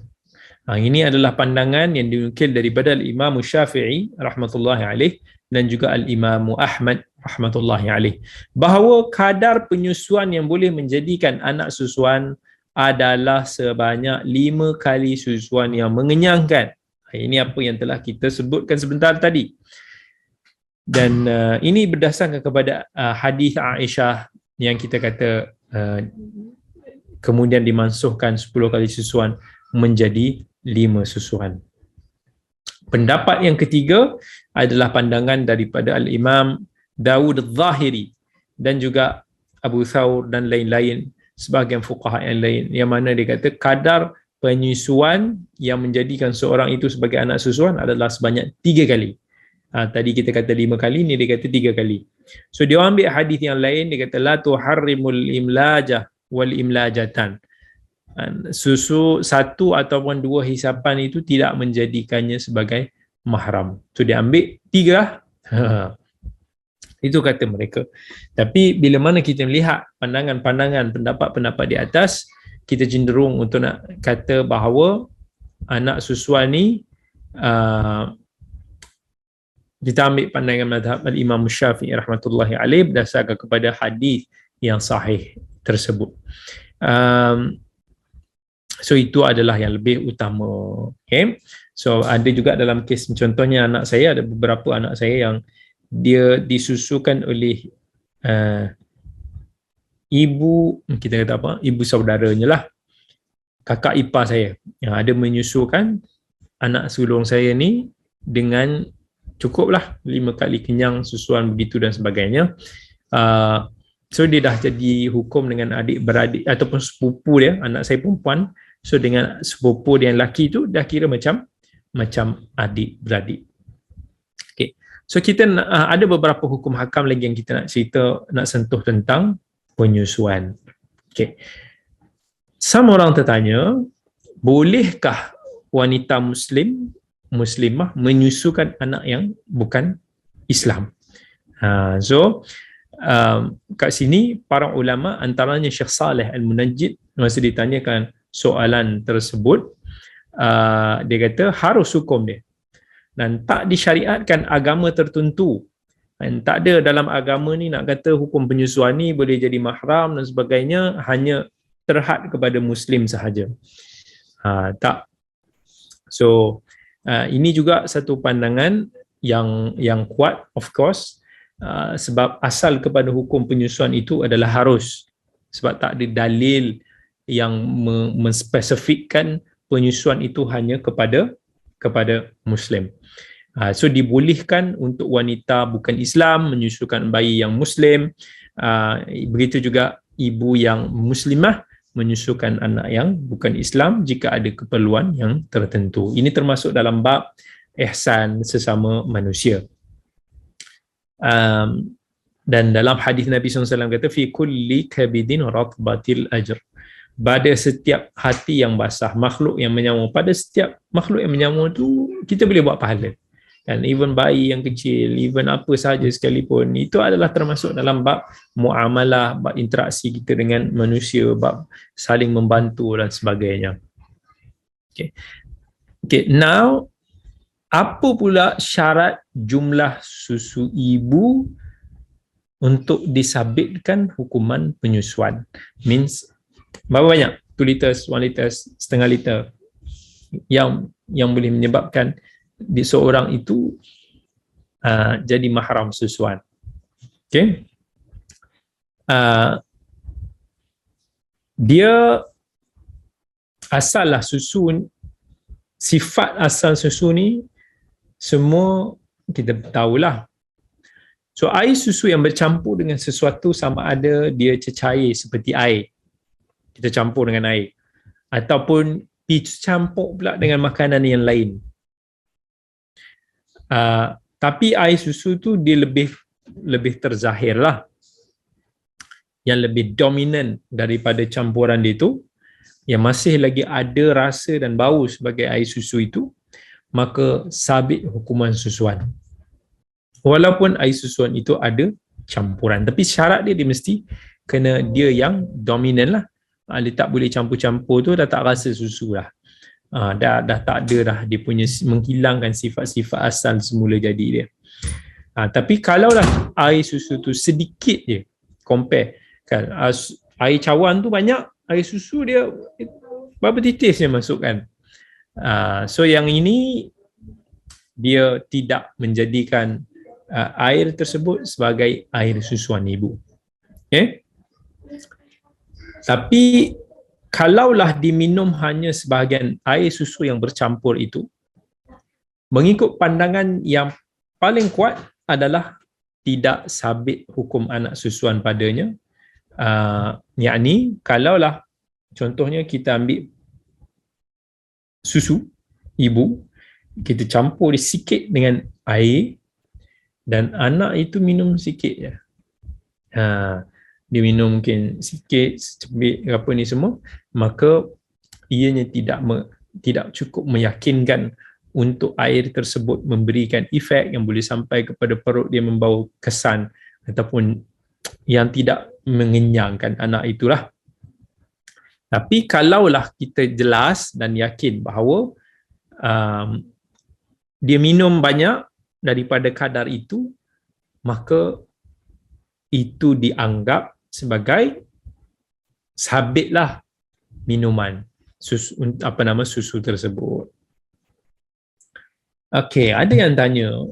Ini adalah pandangan yang dinukil daripada Al-Imam Syafi'i rahmatullahi alaih dan juga Al-Imam Ahmad rahmatullahi alaih, bahawa kadar penyusuan yang boleh menjadikan anak susuan adalah sebanyak 5 kali susuan yang mengenyangkan. Ini apa yang telah kita sebutkan sebentar tadi. Dan ini berdasarkan kepada hadis Aisyah yang kita kata kemudian dimansuhkan 10 kali susuan menjadi 5 susuan. Pendapat yang ketiga adalah pandangan daripada Al-Imam Dawud Al-Zahiri dan juga Abu Thawr dan lain-lain, sebahagian fuqaha yang lain, yang mana dia kata kadar penyusuan yang menjadikan seorang itu sebagai anak susuan adalah sebanyak 3 kali. Tadi kita kata 5 kali, ni dia kata 3 kali. So dia ambil hadis yang lain, dia kata la tuharrimul imlajah wal imlajatan. Susu 1 ataupun 2 hisapan itu tidak menjadikannya sebagai mahram. So dia ambil 3. Itu kata mereka. Tapi bila mana kita melihat pandangan-pandangan, pendapat-pendapat di atas, kita cenderung untuk nak kata bahawa anak susuan ni kita ambil pandangan mazhab Al-Imam Syafi'i rahmatullahi alaih berdasarkan kepada hadis yang sahih tersebut. So itu adalah yang lebih utama. Okay? So ada juga dalam kes, contohnya anak saya, ada beberapa anak saya yang dia disusukan oleh ibu, kita kata apa, ibu saudaranya lah, kakak ipar saya yang ada menyusukan anak sulung saya ni dengan cukuplah 5 kali kenyang, susuan begitu dan sebagainya. So dia dah jadi hukum dengan adik-beradik ataupun sepupu dia, anak saya perempuan, so dengan sepupu dia yang lelaki tu dah kira macam adik-beradik. Okay. So kita ada beberapa hukum hakam lagi yang kita nak cerita, nak sentuh tentang penyusuan. Okay. Sama orang tertanya, bolehkah wanita muslimah menyusukan anak yang bukan Islam? Kat sini para ulama, antaranya Syekh Saleh Al-Munajjid, masa ditanyakan soalan tersebut, dia kata harus hukum dia, dan tak disyariatkan agama tertentu, dan tak ada dalam agama ni nak kata hukum penyusuan ni boleh jadi mahram dan sebagainya, hanya terhad kepada Muslim sahaja. Tak. So ini juga satu pandangan yang kuat, of course, sebab asal kepada hukum penyusuan itu adalah harus, sebab tak ada dalil yang menspesifikkan penyusuan itu hanya kepada Muslim. So dibolehkan untuk wanita bukan Islam menyusukan bayi yang Muslim, begitu juga ibu yang Muslimah menyusukan anak yang bukan Islam jika ada keperluan yang tertentu. Ini termasuk dalam bab ihsan sesama manusia. Dan dalam hadis Nabi SAW kata, fi kulli kabidin ratbatil ajr, pada setiap hati yang basah, makhluk yang menyamun, pada setiap makhluk yang menyamun tu kita boleh buat pahala. Dan even bayi yang kecil, even apa sahaja sekalipun, itu adalah termasuk dalam bab muamalah, bab interaksi kita dengan manusia, bab saling membantu dan sebagainya. Okay, now apa pula syarat jumlah susu ibu untuk disabitkan hukuman penyusuan? Means berapa banyak? 2 liter, 1 liter, setengah liter yang boleh menyebabkan di seorang itu jadi mahram susuan. Okay. Dia asal lah susu, sifat asal susu ni semua kita tahulah. So air susu yang bercampur dengan sesuatu, sama ada dia cecair seperti air, kita campur dengan air, ataupun dicampur pula dengan makanan yang lain. Tapi air susu tu dia lebih terzahir lah, yang lebih dominan daripada campuran dia tu, yang masih lagi ada rasa dan bau sebagai air susu itu, maka sabit hukuman susuan. Walaupun air susuan itu ada campuran, tapi syarat dia mesti kena dia yang dominan lah. Dia tak boleh campur-campur tu, dah tak rasa susu lah. Dah tak ada dah, dia punya menghilangkan sifat-sifat asal semula jadi dia. Tapi kalaulah air susu tu sedikit je, compare kan, air cawan tu banyak, air susu dia berapa titis dia masukkan. So yang ini dia tidak menjadikan air tersebut sebagai air susuan ibu. Okay? Tapi kalaulah diminum hanya sebahagian air susu yang bercampur itu, mengikut pandangan yang paling kuat adalah tidak sabit hukum anak susuan padanya. Yakni kalaulah contohnya kita ambil susu ibu, kita campur sikit dengan air dan anak itu minum sikit je. Dia minum mungkin sikit, secebik apa ni semua, maka ianya tidak cukup meyakinkan untuk air tersebut memberikan efek yang boleh sampai kepada perut dia, membawa kesan ataupun yang tidak mengenyangkan anak itulah. Tapi kalaulah kita jelas dan yakin bahawa dia minum banyak daripada kadar itu, maka itu dianggap sebagai sabitlah minuman susu tersebut. Okey, ada yang tanya,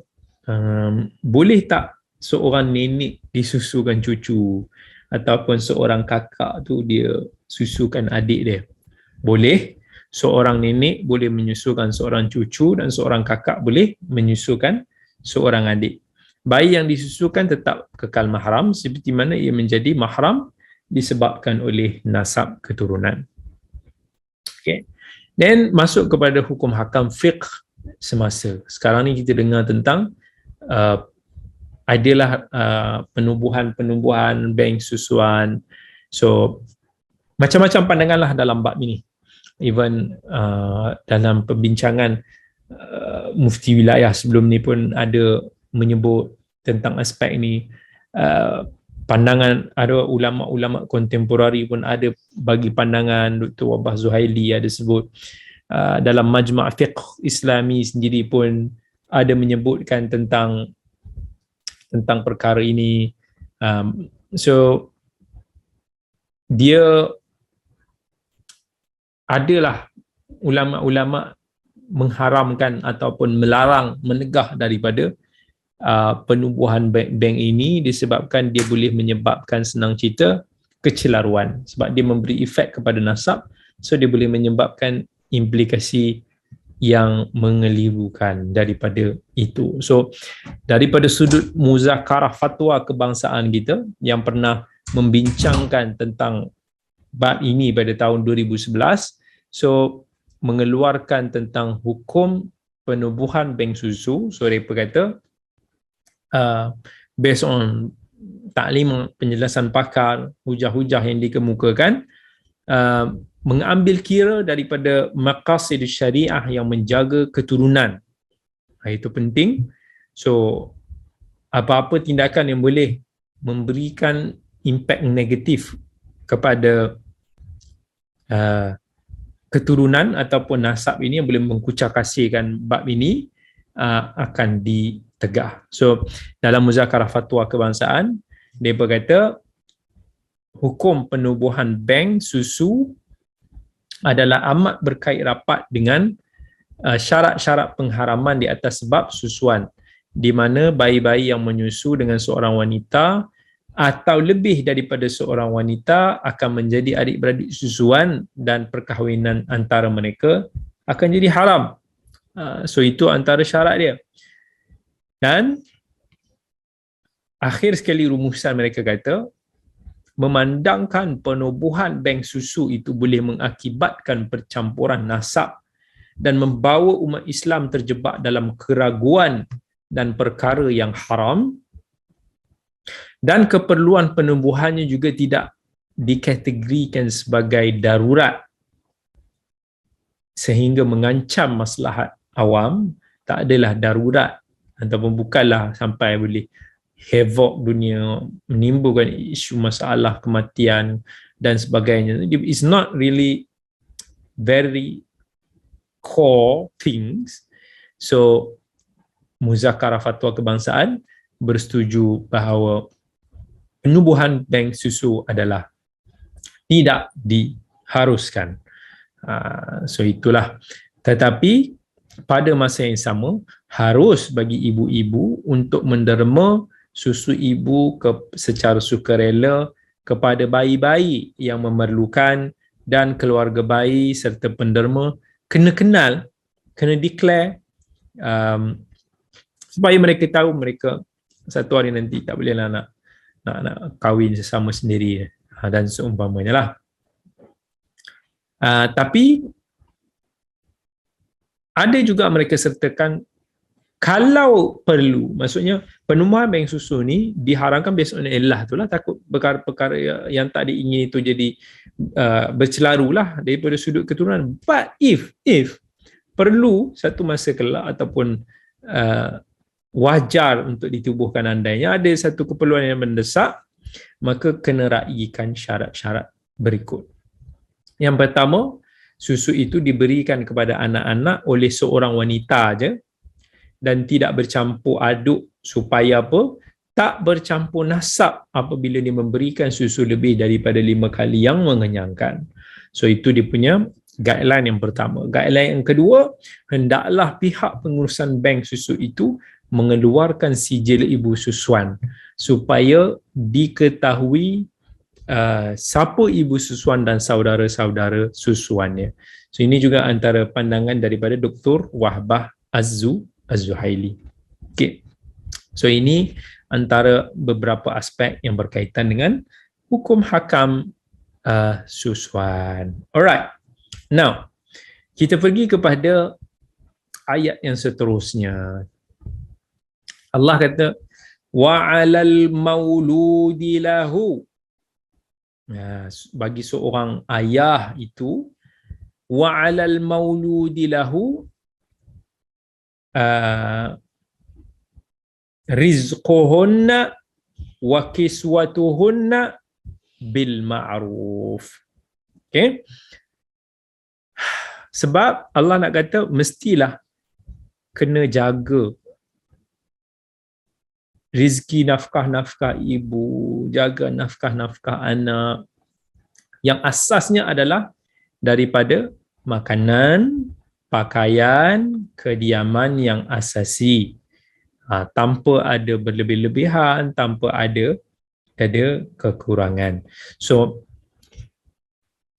boleh tak seorang nenek disusukan cucu, ataupun seorang kakak tu dia susukan adik dia. Boleh. Seorang nenek boleh menyusukan seorang cucu dan seorang kakak boleh menyusukan seorang adik. Bayi yang disusukan tetap kekal mahram seperti mana ia menjadi mahram disebabkan oleh nasab keturunan. Okay. Then masuk kepada hukum hakam fiqh semasa. Sekarang ni kita dengar tentang adalah penubuhan bank susuan. So macam-macam pandangan lah dalam bab ini. Even dalam perbincangan mufti wilayah sebelum ni pun ada menyebut tentang aspek ni. Pandangan ada ulama-ulama kontemporari pun ada bagi pandangan. Dr. Wabah Zuhaili ada sebut. Dalam Majma' Fiqh Islami sendiri pun ada menyebutkan tentang perkara ini. So dia adalah ulama-ulama mengharamkan ataupun melarang, menegah daripada penubuhan bank ini disebabkan dia boleh menyebabkan, senang cerita, kecelaruan. Sebab dia memberi efek kepada nasab, so dia boleh menyebabkan implikasi yang mengelirukan daripada itu. So daripada sudut muzakarah fatwa kebangsaan kita yang pernah membincangkan tentang bab ini pada tahun 2011, so mengeluarkan tentang hukum penubuhan bank susu. So mereka kata based on taklim penjelasan pakar, hujah-hujah yang dikemukakan, mengambil kira daripada maqasid syariah yang menjaga keturunan. Itu penting. So apa-apa tindakan yang boleh memberikan impak negatif kepada keturunan ataupun nasab ini yang boleh mengkucar kasihkan bab ini akan ditegah. So dalam muzakarah fatwa kebangsaan dia berkata hukum penubuhan bank susu adalah amat berkait rapat dengan syarat-syarat pengharaman di atas sebab susuan, di mana bayi-bayi yang menyusu dengan seorang wanita atau lebih daripada seorang wanita akan menjadi adik-beradik susuan dan perkahwinan antara mereka akan jadi haram. So itu antara syarat dia. Dan akhir sekali rumusan mereka kata, memandangkan penubuhan bank susu itu boleh mengakibatkan percampuran nasab dan membawa umat Islam terjebak dalam keraguan dan perkara yang haram, dan keperluan penubuhannya juga tidak dikategorikan sebagai darurat sehingga mengancam maslahat awam. Tak adalah darurat ataupun bukanlah sampai boleh havoc dunia, menimbulkan isu masalah kematian dan sebagainya. It's not really very core things. So muzakarah fatwa kebangsaan bersetuju bahawa penubuhan bank susu adalah tidak diharuskan. So itulah. Tetapi pada masa yang sama harus bagi ibu-ibu untuk menderma susu ibu secara sukarela kepada bayi-bayi yang memerlukan, dan keluarga bayi serta penderma kena kenal, kena declare, supaya mereka tahu mereka satu hari nanti tak bolehlah nak kahwin sesama sendiri dan seumpamanya lah. Tapi ada juga mereka sertakan kalau perlu, maksudnya penubuhan bank susu ni diharamkan based on illah tu lah, takut perkara-perkara yang tak diingin itu jadi bercelaru lah daripada sudut keturunan. But if perlu satu masa kelak ataupun wajar untuk ditubuhkan, andainya ada satu keperluan yang mendesak, maka kena raikan syarat-syarat berikut. Yang pertama, susu itu diberikan kepada anak-anak oleh seorang wanita aja dan tidak bercampur aduk, supaya apa? Tak bercampur nasab apabila dia memberikan susu lebih daripada 5 kali yang mengenyangkan. So itu dia punya guideline yang pertama. Guideline yang kedua, hendaklah pihak pengurusan bank susu itu mengeluarkan sijil ibu susuan supaya diketahui siapa ibu susuan dan saudara-saudara susuannya. So ini juga antara pandangan daripada Dr. Wahbah Az-Zuhaili. Okay. So ini antara beberapa aspek yang berkaitan dengan hukum hakam susuan. Alright. Now, kita pergi kepada ayat yang seterusnya. Allah kata, wa'alal mauludi lahu. Bagi seorang ayah itu, wa'alal mauludi lahu rizquhunna wa kiswatuhunna bil ma'ruf. Okay? Sebab Allah nak kata mestilah kena jaga rezeki nafkah-nafkah ibu, jaga nafkah-nafkah anak. Yang asasnya adalah daripada makanan, pakaian, kediaman yang asasi. Tanpa ada berlebih-lebihan, tanpa ada kekurangan. So,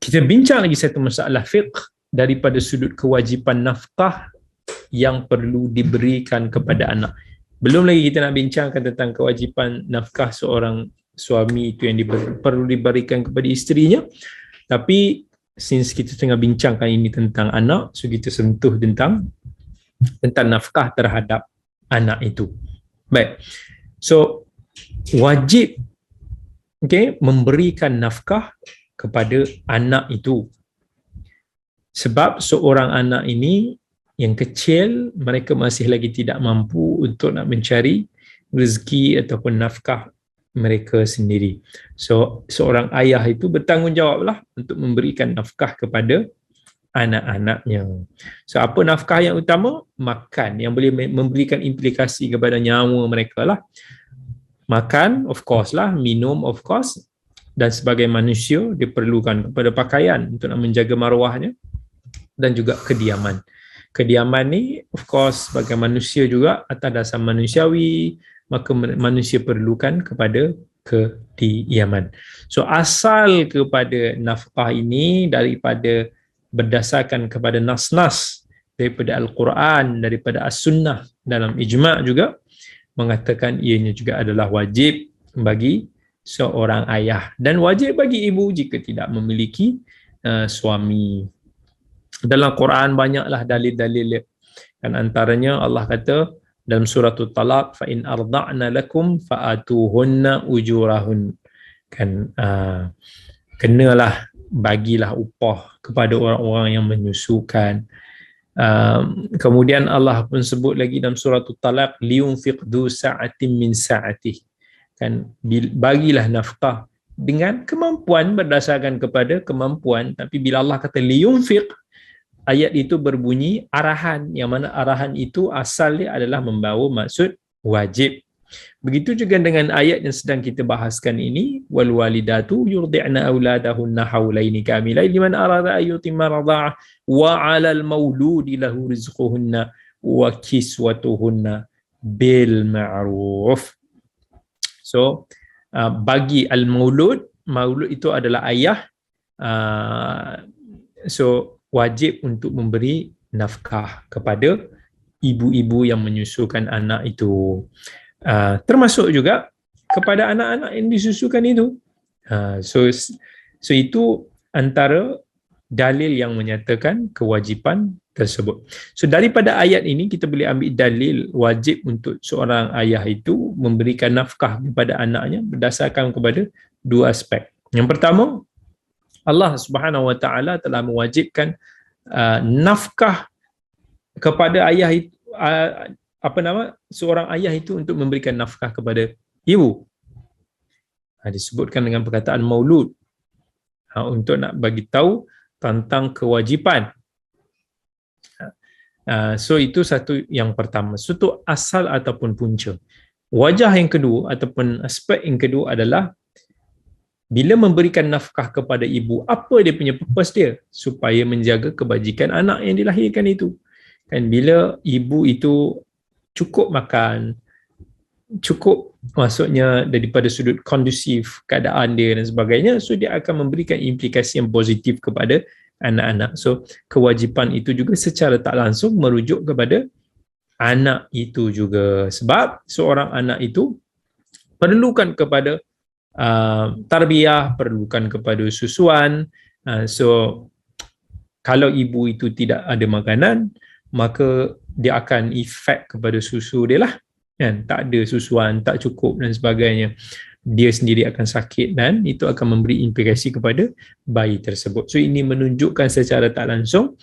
kita bincang lagi satu masalah fiqh daripada sudut kewajipan nafkah yang perlu diberikan kepada anak. Belum lagi kita nak bincangkan tentang kewajipan nafkah seorang suami itu yang perlu diberikan kepada isterinya. Tapi since kita tengah bincangkan ini tentang anak, so kita sentuh tentang nafkah terhadap anak itu. Baik. So wajib memberikan nafkah kepada anak itu. Sebab seorang anak ini yang kecil, mereka masih lagi tidak mampu untuk nak mencari rezeki ataupun nafkah mereka sendiri. So, seorang ayah itu bertanggungjawablah untuk memberikan nafkah kepada anak-anaknya. So, apa nafkah yang utama? Makan, yang boleh memberikan implikasi kepada nyawa mereka lah. Makan, of course lah. Minum, of course. Dan sebagai manusia, diperlukan kepada pakaian untuk nak menjaga maruahnya. Dan juga kediaman. Kediaman ni, of course, sebagai manusia juga atas dasar manusiawi, maka manusia perlukan kepada kediaman. So, asal kepada nafkah ini daripada berdasarkan kepada nas-nas daripada Al-Quran, daripada As-Sunnah dalam ijma' juga mengatakan ianya juga adalah wajib bagi seorang ayah dan wajib bagi ibu jika tidak memiliki suami. Dalam Quran banyaklah dalil-dalil, kan antaranya Allah kata dalam surah Talaq, fa in arda'na lakum fa'atuhunna ujurahun, kan kenalah bagilah upah kepada orang-orang yang menyusukan. Kemudian Allah pun sebut lagi dalam surah Talaq, liyunfiq du sa'atin min sa'atih, kan bagilah nafkah dengan kemampuan, berdasarkan kepada kemampuan. Tapi bila Allah kata liyunfiq, ayat itu berbunyi arahan, yang mana arahan itu asalnya adalah membawa maksud wajib. Begitu juga dengan ayat yang sedang kita bahaskan ini, wal walidatu yurdi'na auladahunna haulaini kamilain liman arada an yutimma radha'ah wa 'alal mauludi lahu rizquhunna wa kiswatuhunna bil ma'ruf. So bagi al-maulud, maulud itu adalah ayah, so wajib untuk memberi nafkah kepada ibu-ibu yang menyusukan anak itu. Termasuk juga kepada anak-anak yang disusukan itu. So itu antara dalil yang menyatakan kewajipan tersebut. So daripada ayat ini kita boleh ambil dalil wajib untuk seorang ayah itu memberikan nafkah kepada anaknya berdasarkan kepada dua aspek. Yang pertama, Allah Subhanahu Wa Taala telah mewajibkan nafkah kepada ayah itu, seorang ayah itu untuk memberikan nafkah kepada ibu. Disebutkan dengan perkataan maulud, untuk nak bagi tahu tentang kewajipan. So itu satu yang pertama, satu asal ataupun punca. Wajah yang kedua ataupun aspek yang kedua adalah bila memberikan nafkah kepada ibu, apa dia punya purpose dia? Supaya menjaga kebajikan anak yang dilahirkan itu. Kan bila ibu itu cukup makan, cukup, maksudnya daripada sudut kondusif keadaan dia dan sebagainya, so dia akan memberikan implikasi yang positif kepada anak-anak. So kewajipan itu juga secara tak langsung merujuk kepada anak itu juga, sebab seorang anak itu perlukan kepada tarbiyah, perlukan kepada susuan. So kalau ibu itu tidak ada makanan, maka dia akan efek kepada susu dia lah, kan? Tak ada susuan, tak cukup dan sebagainya, dia sendiri akan sakit dan itu akan memberi implikasi kepada bayi tersebut. So ini menunjukkan secara tak langsung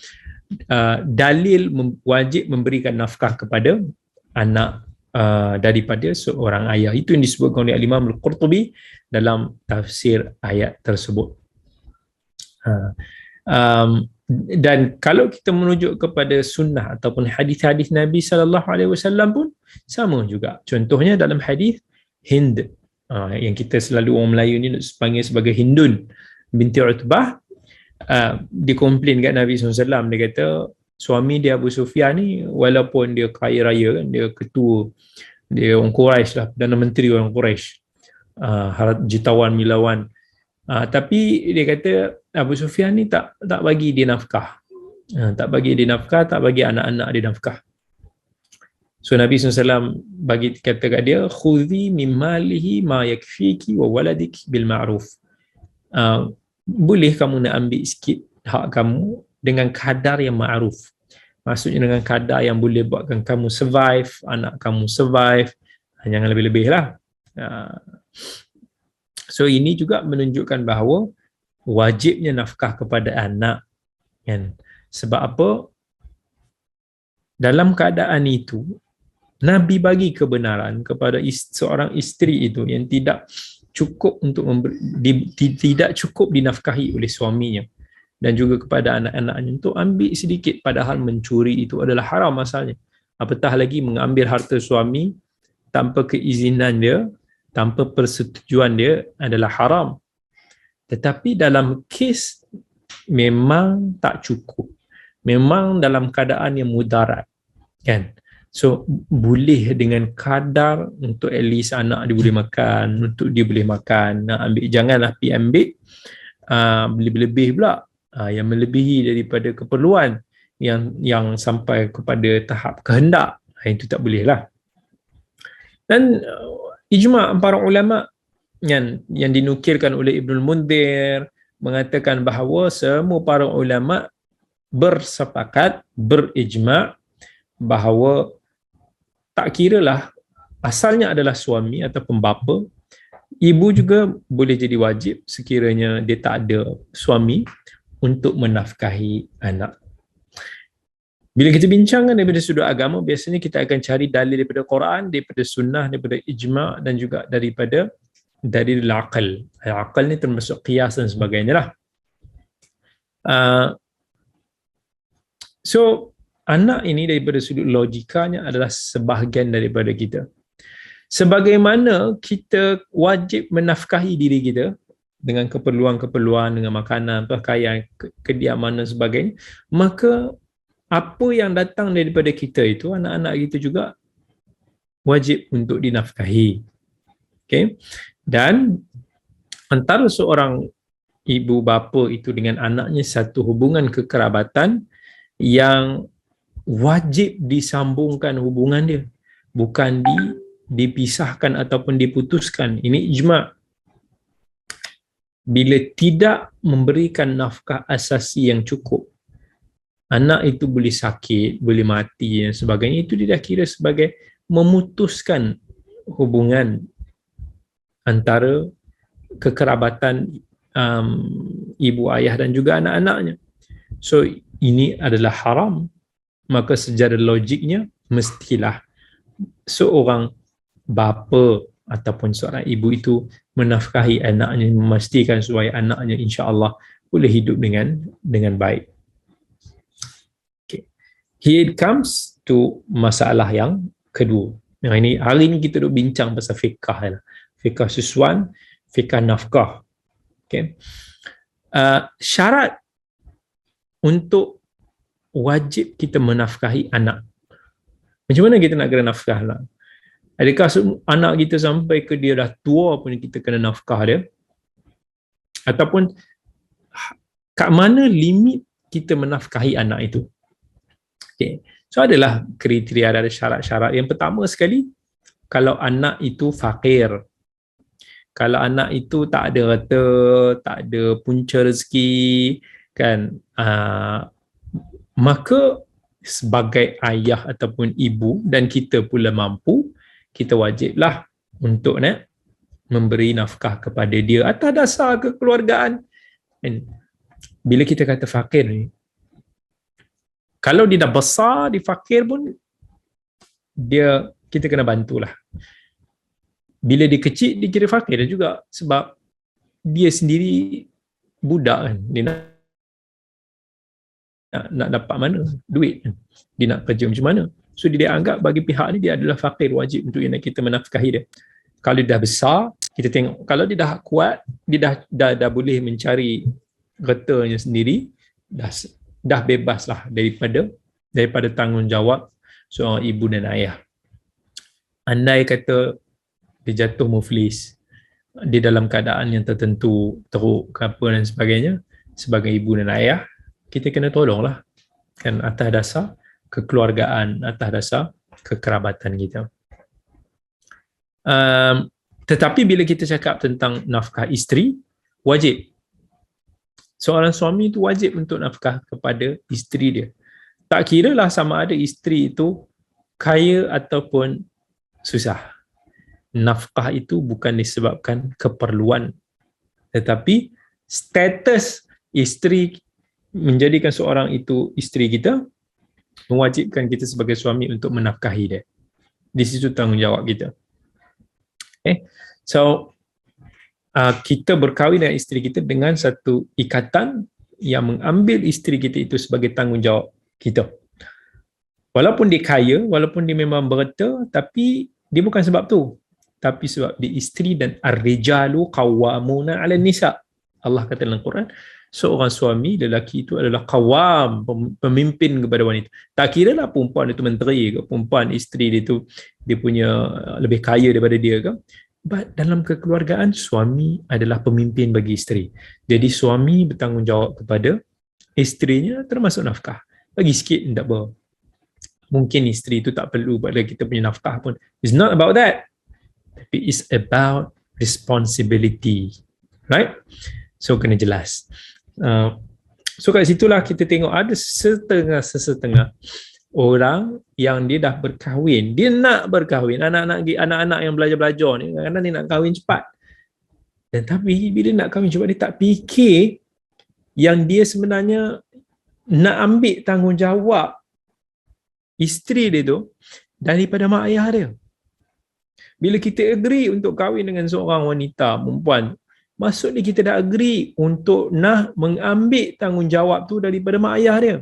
dalil wajib memberikan nafkah kepada anak daripada seorang ayah. Itu yang disebutkan oleh Imam Al-Qurtubi dalam tafsir ayat tersebut. Dan kalau kita merujuk kepada sunnah ataupun hadis-hadis Nabi SAW pun sama juga. Contohnya dalam hadis Hind, yang kita selalu orang Melayu ni panggil sebagai Hindun binti Utbah, dia komplain kat Nabi SAW. Dia kata suami dia Abu Sufyan ni, walaupun dia kaya raya, dia ketua, dia orang Quraisy lah, Perdana Menteri orang Quraisy, jutawan milawan, tapi dia kata Abu Sufyan ni tak bagi dia nafkah, tak bagi anak-anak dia nafkah. So Nabi SAW kata kat dia, khudhi min malihi ma yakfiki wa waladiki bil ma'ruf. Boleh kamu nak ambil sikit hak kamu dengan kadar yang ma'ruf. Maksudnya dengan kadar yang boleh buatkan kamu survive, anak kamu survive, jangan lebih-lebih lah. So ini juga menunjukkan bahawa wajibnya nafkah kepada anak, kan? Sebab apa? Dalam keadaan itu Nabi bagi kebenaran kepada seorang isteri itu yang tidak cukup untuk tidak cukup dinafkahi oleh suaminya, dan juga kepada anak-anaknya untuk ambil sedikit, padahal mencuri itu adalah haram asalnya. Apatah lagi mengambil harta suami tanpa keizinan dia, tanpa persetujuan dia, adalah haram. Tetapi dalam kes memang tak cukup, memang dalam keadaan yang mudarat, kan? So boleh dengan kadar untuk at least anak dia boleh makan, untuk dia boleh makan, nak ambil, janganlah pergi ambil lebih-lebih pula, yang melebihi daripada keperluan, yang sampai kepada tahap kehendak, itu tak boleh lah. Dan ijma' para ulama yang dinukilkan oleh Ibnul Mundhir mengatakan bahawa semua para ulama bersepakat, berijma' bahawa tak kiralah asalnya adalah suami ataupun bapa, ibu juga boleh jadi wajib sekiranya dia tak ada suami untuk menafkahi anak. Bila kita bincangkan daripada sudut agama, biasanya kita akan cari dalil daripada Quran, daripada sunnah, daripada ijma' dan juga daripada dalil aqal. Aqal ni termasuk qiyas dan sebagainya lah. So anak ini daripada sudut logikanya adalah sebahagian daripada kita. Sebagaimana kita wajib menafkahi diri kita dengan keperluan-keperluan, dengan makanan, pakaian, kediaman dan sebagainya, maka apa yang datang daripada kita itu, anak-anak kita juga wajib untuk dinafkahi. Okay? Dan antara seorang ibu bapa itu dengan anaknya satu hubungan kekerabatan yang wajib disambungkan hubungan dia, bukan dipisahkan ataupun diputuskan. Ini ijma'. Bila tidak memberikan nafkah asasi yang cukup, anak itu boleh sakit, boleh mati dan sebagainya, itu dia dah kira sebagai memutuskan hubungan antara kekerabatan ibu ayah dan juga anak-anaknya. So ini adalah haram. Maka secara logiknya mestilah seorang bapa ataupun seorang ibu itu menafkahi anaknya, memastikan supaya anaknya insya-Allah boleh hidup dengan baik. Okay. Here it comes to masalah yang kedua. Yang ini hari ini kita duk bincang pasal fiqh, fiqh susuan, fiqh nafkah. Okay. Syarat untuk wajib kita menafkahi anak. Macam mana kita nak kena nafkah anak? Adakah anak kita sampai ke dia dah tua pun kita kena nafkah dia? Ataupun kat mana limit kita menafkahi anak itu? Okay. So adalah kriteria, ada syarat-syarat. Yang pertama sekali, kalau anak itu fakir, kalau anak itu tak ada harta, tak ada punca rezeki, kan, maka sebagai ayah ataupun ibu dan kita pula mampu, kita wajiblah untuk memberi nafkah kepada dia atas dasar kekeluargaan. Dan bila kita kata fakir ni, kalau dia dah besar, dia fakir pun, kita kena bantulah. Bila dia kecil, dia kira fakir juga, sebab dia sendiri budak kan, dia nak dapat mana duit, dia nak kerja macam mana. So dia anggap bagi pihak ni dia adalah fakir, wajib untuk kita menafkahi dia. Kalau dia dah besar, kita tengok, kalau dia dah kuat, dia dah boleh mencari hartanya sendiri, dah bebas lah daripada tanggungjawab seorang ibu dan ayah. Andai kata dia jatuh muflis, dia dalam keadaan yang tertentu, teruk ke apa dan sebagainya, sebagai ibu dan ayah, kita kena tolonglah, kan, atas dasar kekeluargaan, atas dasar kekerabatan kita. Tetapi bila kita cakap tentang nafkah isteri, wajib. Seorang suami itu wajib untuk nafkah kepada isteri dia. Tak kira lah sama ada isteri itu kaya ataupun susah. Nafkah itu bukan disebabkan keperluan, tetapi status isteri menjadikan seorang itu isteri kita, mewajibkan kita sebagai suami untuk menafkahi dia. Di situ tanggungjawab kita. So kita berkahwin dengan isteri kita dengan satu ikatan yang mengambil isteri kita itu sebagai tanggungjawab kita. Walaupun dia kaya, walaupun dia memang berharta, tapi dia bukan sebab tu, tapi sebab dia isteri, dan ar-rijalu qawwamuna 'ala nisa. Allah kata dalam Quran, seorang suami lelaki itu adalah qawwam, pemimpin kepada wanita. Tak kira lah perempuan itu menteri ke, perempuan isteri dia tu dia punya lebih kaya daripada dia ke. But dalam kekeluargaan, suami adalah pemimpin bagi isteri. Jadi suami bertanggungjawab kepada isterinya, termasuk nafkah. Bagi sikit tak apa. Mungkin isteri itu tak perlu pada kita punya nafkah pun. It's not about that. Tapi it's about responsibility. Right? So kena jelas. So kat situlah kita tengok ada setengah orang yang dia dah berkahwin, dia nak berkahwin, anak-anak yang belajar-belajar ni kadang-kadang dia nak kahwin cepat. Dan tapi bila nak kahwin cepat, dia tak fikir yang dia sebenarnya nak ambil tanggungjawab isteri dia tu daripada mak ayah dia. Bila kita agree untuk kahwin dengan seorang wanita, perempuan, maksudnya kita dah agree untuk nak mengambil tanggungjawab tu daripada mak ayah dia.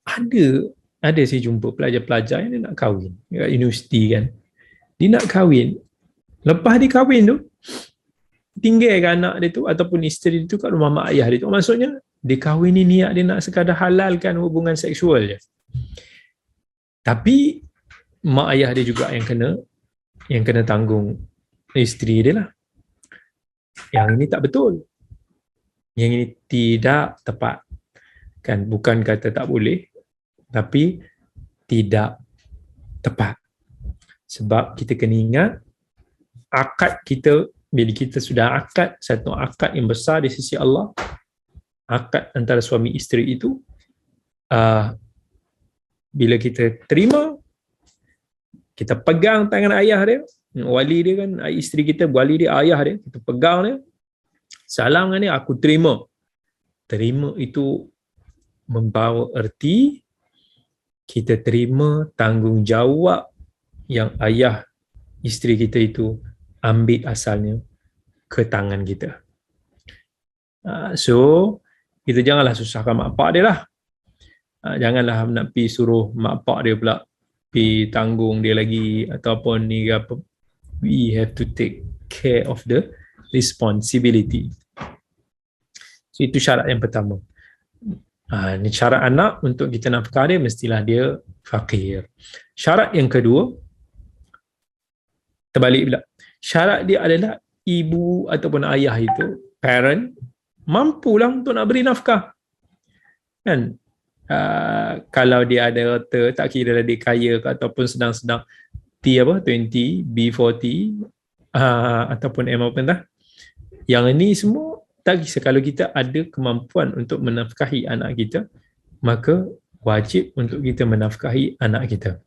Ada saya jumpa pelajar-pelajar yang dia nak kahwin dekat universiti kan. Dia nak kahwin. Lepas dia kahwin tu, tinggalkan anak dia tu ataupun isteri dia tu kat rumah mak ayah dia tu. Maksudnya, dia kahwin ni niat dia nak sekadar halalkan hubungan seksual je. Tapi, mak ayah dia juga yang kena tanggung isteri dia lah. Yang ini tak betul. Yang ini tidak tepat. Kan, bukan kata tak boleh, tapi tidak tepat. Sebab kita kena ingat, akad kita, bila kita sudah akad, satu akad yang besar di sisi Allah, akad antara suami isteri itu, bila kita terima, kita pegang tangan ayah dia, wali dia kan, isteri kita, wali dia, ayah dia, kita pegang dia, salam dengan dia, aku terima. Terima itu membawa erti kita terima tanggungjawab yang ayah isteri kita itu ambil asalnya ke tangan kita. So kita janganlah susahkan mak pak dia lah. Janganlah nak pergi suruh mak pak dia pula pergi tanggung dia lagi ataupun ni apa. We have to take care of the responsibility. So itu syarat yang pertama. Ini syarat anak untuk kita nafkah dia mestilah dia fakir. Syarat yang kedua, terbalik pula. Syarat dia adalah ibu ataupun ayah itu, parent, mampulah untuk nak beri nafkah. Kan? Kalau dia ada harta, tak kira dia kaya ke ataupun sedang-sedang T20, B40, ataupun M apa entah. Yang ini semua tak kisah, kalau kita ada kemampuan untuk menafkahi anak kita, maka wajib untuk kita menafkahi anak kita.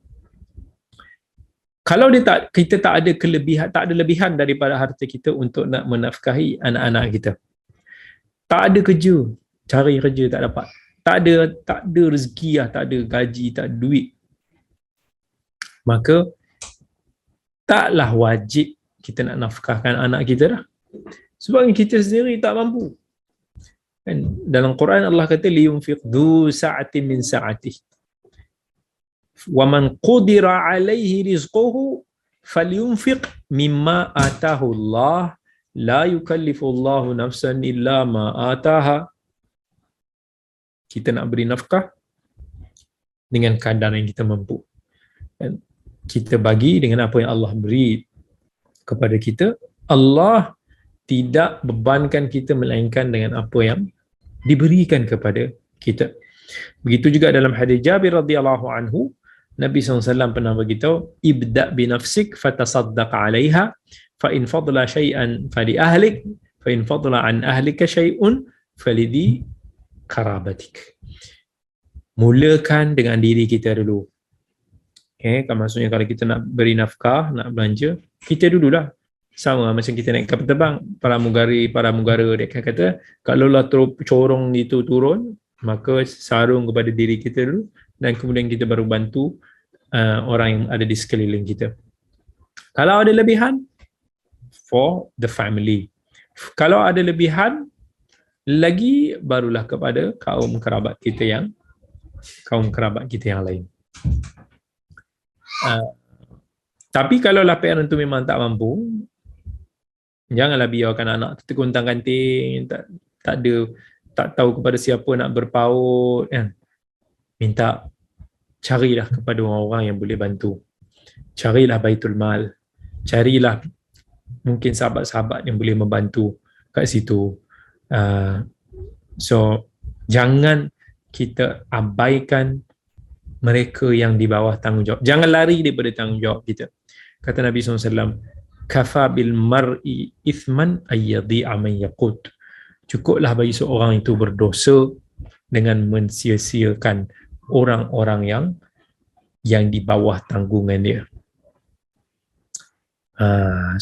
Kalau kita tak ada lebihan daripada harta kita untuk nak menafkahi anak-anak kita. Tak ada kerja, cari kerja tak dapat. Tak ada rezeki lah, tak ada gaji, tak ada duit. Maka taklah wajib kita nak nafkahkan anak kita dah. Sebab kita sendiri tak mampu. Kan? Dalam Quran Allah kata liyunfiq dhu sa'atin min sa'atih. Wa man qudira alaihi rizquhu falyunfiq mimma atahu Allah la yukallifu Allahu nafsan illa ma ataha. Kita nak beri nafkah dengan kadar yang kita mampu. Dan kita bagi dengan apa yang Allah beri kepada kita. Allah tidak bebankan kita melainkan dengan apa yang diberikan kepada kita. Begitu juga dalam hadis Jabir radhiyallahu anhu, Nabi SAW pernah beritahu, ibda' bi nafsik fatasaddaq 'alaiha fa in fadla syai'an fali ahlik fa in fadla an ahlika syai'un falidhi karabatik. Mulakan dengan diri kita dulu. Okay, kan maksudnya kalau kita nak beri nafkah, nak belanja, kita dululah. Sama macam kita naik kapal terbang, para mugara dia kata, kalau lah corong itu turun, maka sarung kepada diri kita dulu dan kemudian kita baru bantu orang yang ada di sekeliling kita. Kalau ada lebihan, for the family. Kalau ada lebihan lagi, barulah kepada kaum kerabat kita yang lain. Tapi kalau lah parent tu memang tak mampu, janganlah biarkan anak terkuntang-kanting, tak tahu kepada siapa nak berpaut, kan? Minta, carilah kepada orang-orang yang boleh bantu. Carilah Baitul Mal, carilah mungkin sahabat-sahabat yang boleh membantu kat situ. So jangan kita abaikan mereka yang di bawah tanggungjawab. Jangan lari daripada tanggungjawab kita. Kata Nabi SAW, kafa bil mar'i ithman ayyadhi'a man yaqut. Cukuplah bagi seorang itu berdosa dengan mensia-siakan orang-orang yang di bawah tanggungan dia.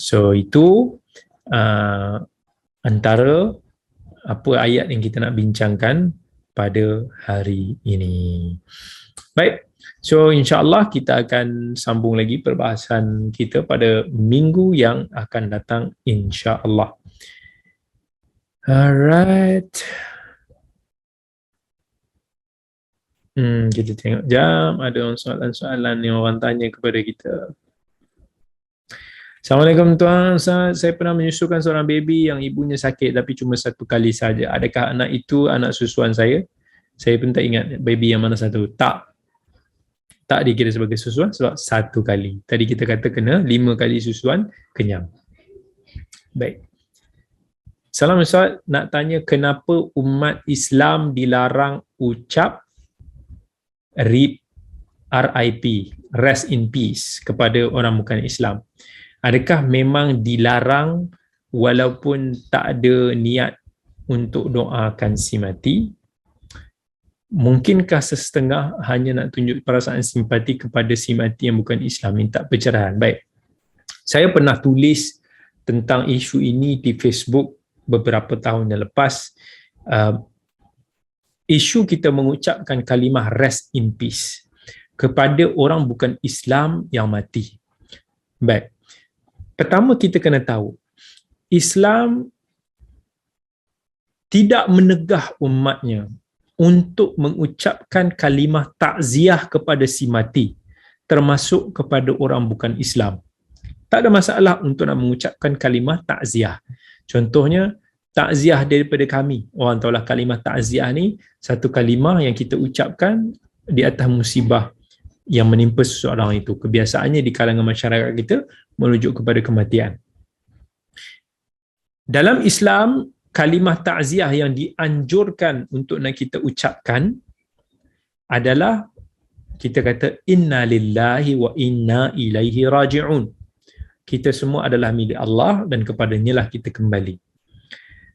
So itu antara apa ayat yang kita nak bincangkan pada hari ini. Baik, so insya-Allah kita akan sambung lagi perbahasan kita pada minggu yang akan datang, insya-Allah. Alright. Kita tengok jam, ada soalan-soalan yang orang tanya kepada kita. Assalamualaikum tuan, saya pernah menyusukan seorang baby yang ibunya sakit tapi cuma satu kali saja. Adakah anak itu anak susuan saya? Saya pun tak ingat baby yang mana satu. Tak dikira sebagai susuan sebab satu kali. Tadi kita kata kena 5 kali susuan, kenyang. Baik. Salam Ustaz, nak tanya kenapa umat Islam dilarang ucap RIP, rest in peace kepada orang bukan Islam? Adakah memang dilarang walaupun tak ada niat untuk doakan si mati? Mungkinkah sesetengah hanya nak tunjuk perasaan simpati kepada si mati yang bukan Islam, minta pencerahan? Baik, saya pernah tulis tentang isu ini di Facebook beberapa tahun yang lepas. Isu kita mengucapkan kalimah rest in peace kepada orang bukan Islam yang mati. Baik, pertama kita kena tahu, Islam tidak menegah umatnya untuk mengucapkan kalimah takziah kepada si mati, termasuk kepada orang bukan Islam. Tak ada masalah untuk nak mengucapkan kalimah takziah. Contohnya, takziah daripada kami. Orang tahulah kalimah takziah ni satu kalimah yang kita ucapkan di atas musibah yang menimpa seseorang itu. Kebiasaannya di kalangan masyarakat kita merujuk kepada kematian. Dalam Islam, kalimah takziah yang dianjurkan untuk nak kita ucapkan adalah kita kata inna lillahi wa inna ilaihi raji'un. Kita semua adalah milik Allah dan kepadanya lah kita kembali.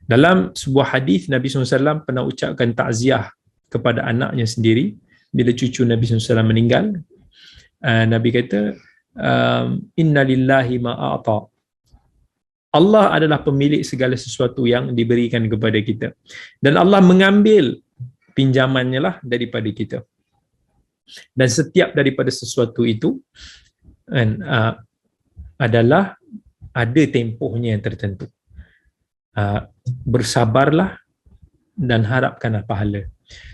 Dalam sebuah hadis Nabi SAW pernah ucapkan takziah kepada anaknya sendiri bila cucu Nabi SAW meninggal. Nabi kata inna lillahi ma a'ta. Allah adalah pemilik segala sesuatu yang diberikan kepada kita. Dan Allah mengambil pinjamannya lah daripada kita. Dan setiap daripada sesuatu itu adalah ada tempohnya yang tertentu. Bersabarlah dan harapkanlah pahala.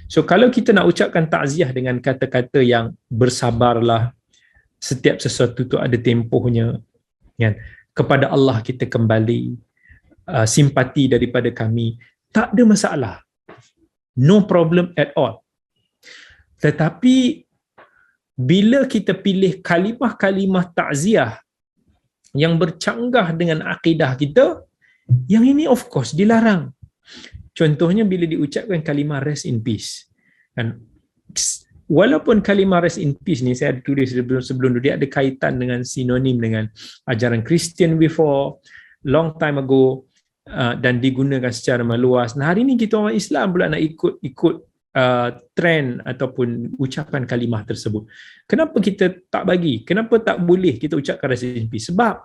So kalau kita nak ucapkan takziah dengan kata-kata yang bersabarlah, setiap sesuatu itu ada tempohnya, kan? Kepada Allah kita kembali, simpati daripada kami, tak ada masalah, no problem at all. Tetapi bila kita pilih kalimah-kalimah takziah yang bercanggah dengan akidah kita, yang ini of course dilarang. Contohnya bila diucapkan kalimah rest in peace, kan? Walaupun kalimah rest in peace ni saya ada tulis sebelum dia ada kaitan dengan sinonim dengan ajaran Kristian before long time ago, dan digunakan secara meluas. Nah, hari ni kita orang Islam pula nak ikut trend ataupun ucapan kalimah tersebut. Kenapa kita tak bagi? Kenapa tak boleh kita ucapkan rest in peace? Sebab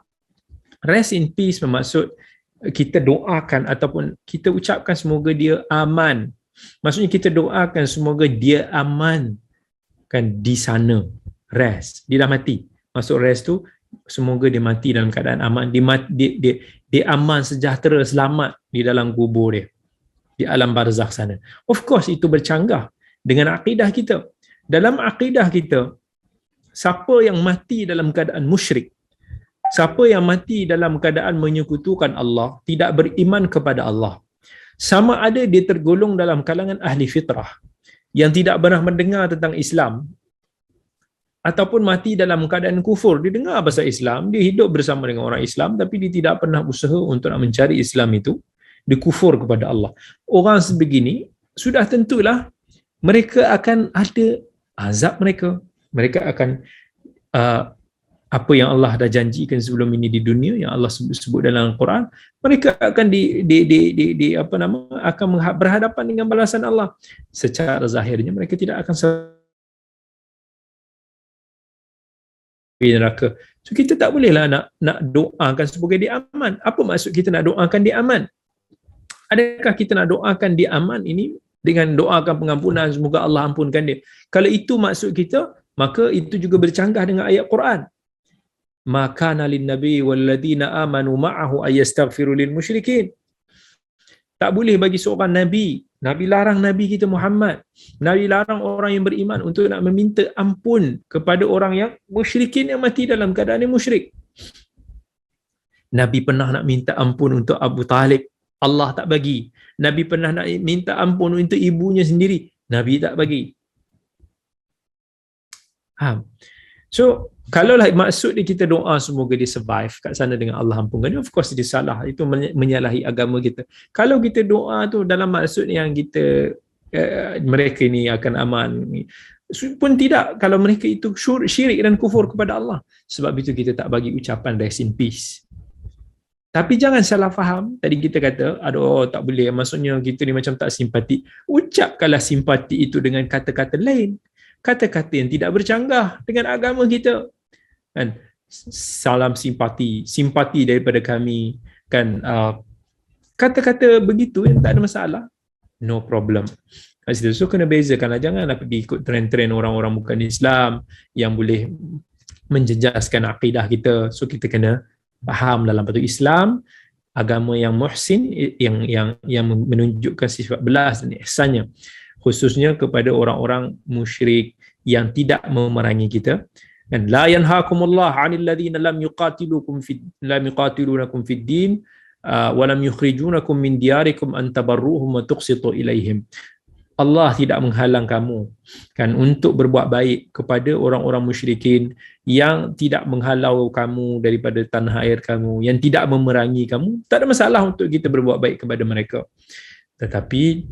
rest in peace bermaksud kita doakan ataupun kita ucapkan semoga dia aman. Maksudnya kita doakan semoga dia aman, kan, di sana. Rest, dia dah mati. Masuk rest tu semoga dia mati dalam keadaan aman, dia aman, sejahtera, selamat di dalam kubur dia, di alam barzakh sana. Of course itu bercanggah dengan akidah kita. Dalam akidah kita, siapa yang mati dalam keadaan musyrik, siapa yang mati dalam keadaan menyekutukan Allah, tidak beriman kepada Allah, sama ada dia tergolong dalam kalangan ahli fitrah yang tidak pernah mendengar tentang Islam, ataupun mati dalam keadaan kufur. Dia dengar pasal Islam, dia hidup bersama dengan orang Islam, tapi dia tidak pernah usaha untuk nak mencari Islam itu, dia kufur kepada Allah. Orang sebegini, sudah tentulah mereka akan ada azab mereka. Mereka akan apa yang Allah dah janjikan sebelum ini di dunia, yang Allah sebut dalam Al-Quran, mereka akan akan berhadapan dengan balasan Allah. Secara zahirnya mereka tidak akan neraka. So kita tak bolehlah nak doakan semoga dia aman. Apa maksud kita nak doakan dia aman? Adakah kita nak doakan dia aman ini dengan doakan pengampunan, semoga Allah ampunkan dia? Kalau itu maksud kita, maka itu juga bercanggah dengan ayat Quran. Maka nalin nabi walladina amanu ma'ahu ayastaghfiru lil musyrikin. Tak boleh bagi seorang nabi. Nabi larang Nabi kita Muhammad. Nabi larang orang yang beriman untuk nak meminta ampun kepada orang yang musyrikin yang mati dalam keadaan yang musyrik. Nabi pernah nak minta ampun untuk Abu Talib, Allah tak bagi. Nabi pernah nak minta ampun untuk ibunya sendiri, Nabi tak bagi. So kalaulah maksud dia kita doa semoga dia survive kat sana dengan Allah ampunkan dia, of course dia salah. Itu menyalahi agama kita. Kalau kita doa tu dalam maksud yang kita mereka ni akan aman pun tidak, kalau mereka itu syirik dan kufur kepada Allah. Sebab itu kita tak bagi ucapan rest in peace. Tapi jangan salah faham. Tadi kita kata aduh tak boleh, maksudnya kita ni macam tak simpati. Ucapkanlah simpati itu dengan kata-kata lain, kata-kata yang tidak bercanggah dengan agama kita, kan? Salam simpati daripada kami, kan? Kata-kata begitu yang tak ada masalah, no problem. So kena bezakanlah, janganlah pergi ikut trend-trend orang-orang bukan Islam yang boleh menjejaskan akidah kita. So kita kena faham dalam batu Islam, agama yang muhsin, yang menunjukkan sifat belas dan ihsannya, khususnya kepada orang-orang musyrik yang tidak memerangi kita. Dan la yanhaakumullah 'anil ladzina lam yuqatilunakum fid din walam yukhrijunakum min diyarikum an tabarruhum wa tuqsitu ilaihim. Allah tidak menghalang kamu kan untuk berbuat baik kepada orang-orang musyrikin yang tidak menghalau kamu daripada tanah air kamu, yang tidak memerangi kamu. Tak ada masalah untuk kita berbuat baik kepada mereka. Tetapi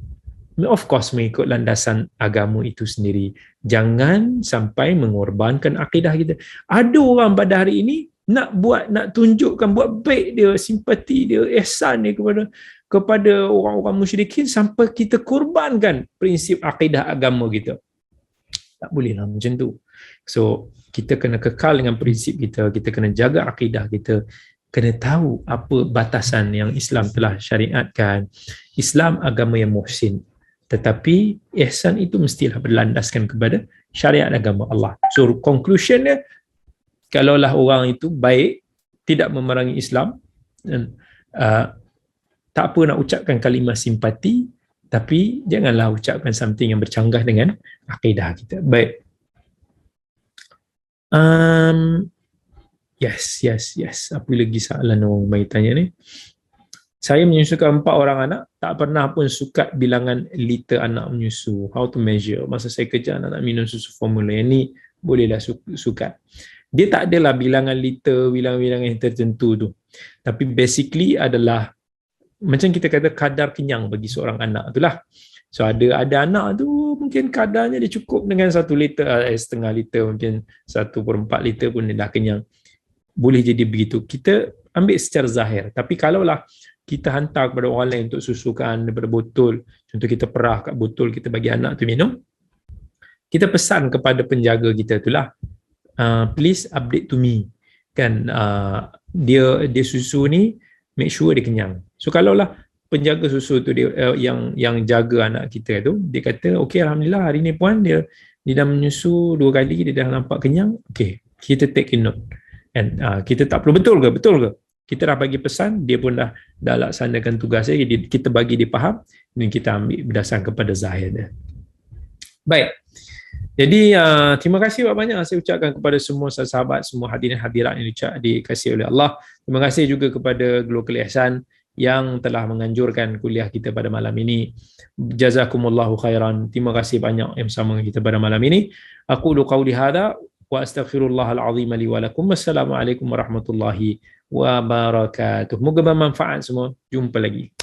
of course mengikut landasan agama itu sendiri. Jangan sampai mengorbankan akidah kita. Ada orang pada hari ini nak tunjukkan buat baik dia, simpati dia, ihsan dia kepada orang-orang musyrikin sampai kita korbankan prinsip akidah agama kita. Tak bolehlah macam tu. So, kita kena kekal dengan prinsip kita kena jaga akidah kita, kena tahu apa batasan yang Islam telah syariatkan. Islam agama yang muhsin. Tetapi ihsan itu mestilah berlandaskan kepada syariat agama Allah. So, conclusionnya, kalaulah orang itu baik, tidak memerangi Islam, tak apa nak ucapkan kalimah simpati, tapi janganlah ucapkan something yang bercanggah dengan akidah kita. Baik. Yes. Apa lagi soalan orang mai tanya ni? Saya menyusukan 4 orang anak, tak pernah pun sukat bilangan liter anak menyusu. How to measure? Masa saya kerja anak minum susu formula. Yang ni bolehlah sukat. Dia tak adalah bilangan liter, bilangan yang tertentu tu. Tapi basically adalah macam kita kata kadar kenyang bagi seorang anak itulah. So ada anak tu mungkin kadarnya dia cukup dengan 1 liter, setengah liter, mungkin 1/4 liter pun dia dah kenyang. Boleh jadi begitu. Kita ambil secara zahir. Tapi kalaulah kita hantar kepada orang lain untuk susukan daripada botol, contoh kita perah kat botol, kita bagi anak tu minum, kita pesan kepada penjaga kita itulah, please update to me. Kan dia susu ni make sure dia kenyang. So kalaulah penjaga susu tu dia yang jaga anak kita tu, dia kata okey, alhamdulillah hari ni puan dia dah menyusu 2 kali, dia dah nampak kenyang, okey, kita take note. And kita tak perlu betul ke? Kita dah bagi pesan, dia pun dah laksanakan tugas dia, kita bagi dia faham, dan kita ambil berdasarkan kepada zahir dia. Baik. Jadi terima kasih banyak saya ucapkan kepada semua sahabat, semua hadirin hadirat yang dikasihi oleh Allah. Terima kasih juga kepada Global Ihsan yang telah menganjurkan kuliah kita pada malam ini. Jazakumullahu khairan. Terima kasih banyak yang bersama kita pada malam ini. Aqulu qawli hadha wa astaghfirullahal azim li wa lakum. Wassalamualaikum warahmatullahi wabarakatuh. Moga bermanfaat semua. Jumpa lagi.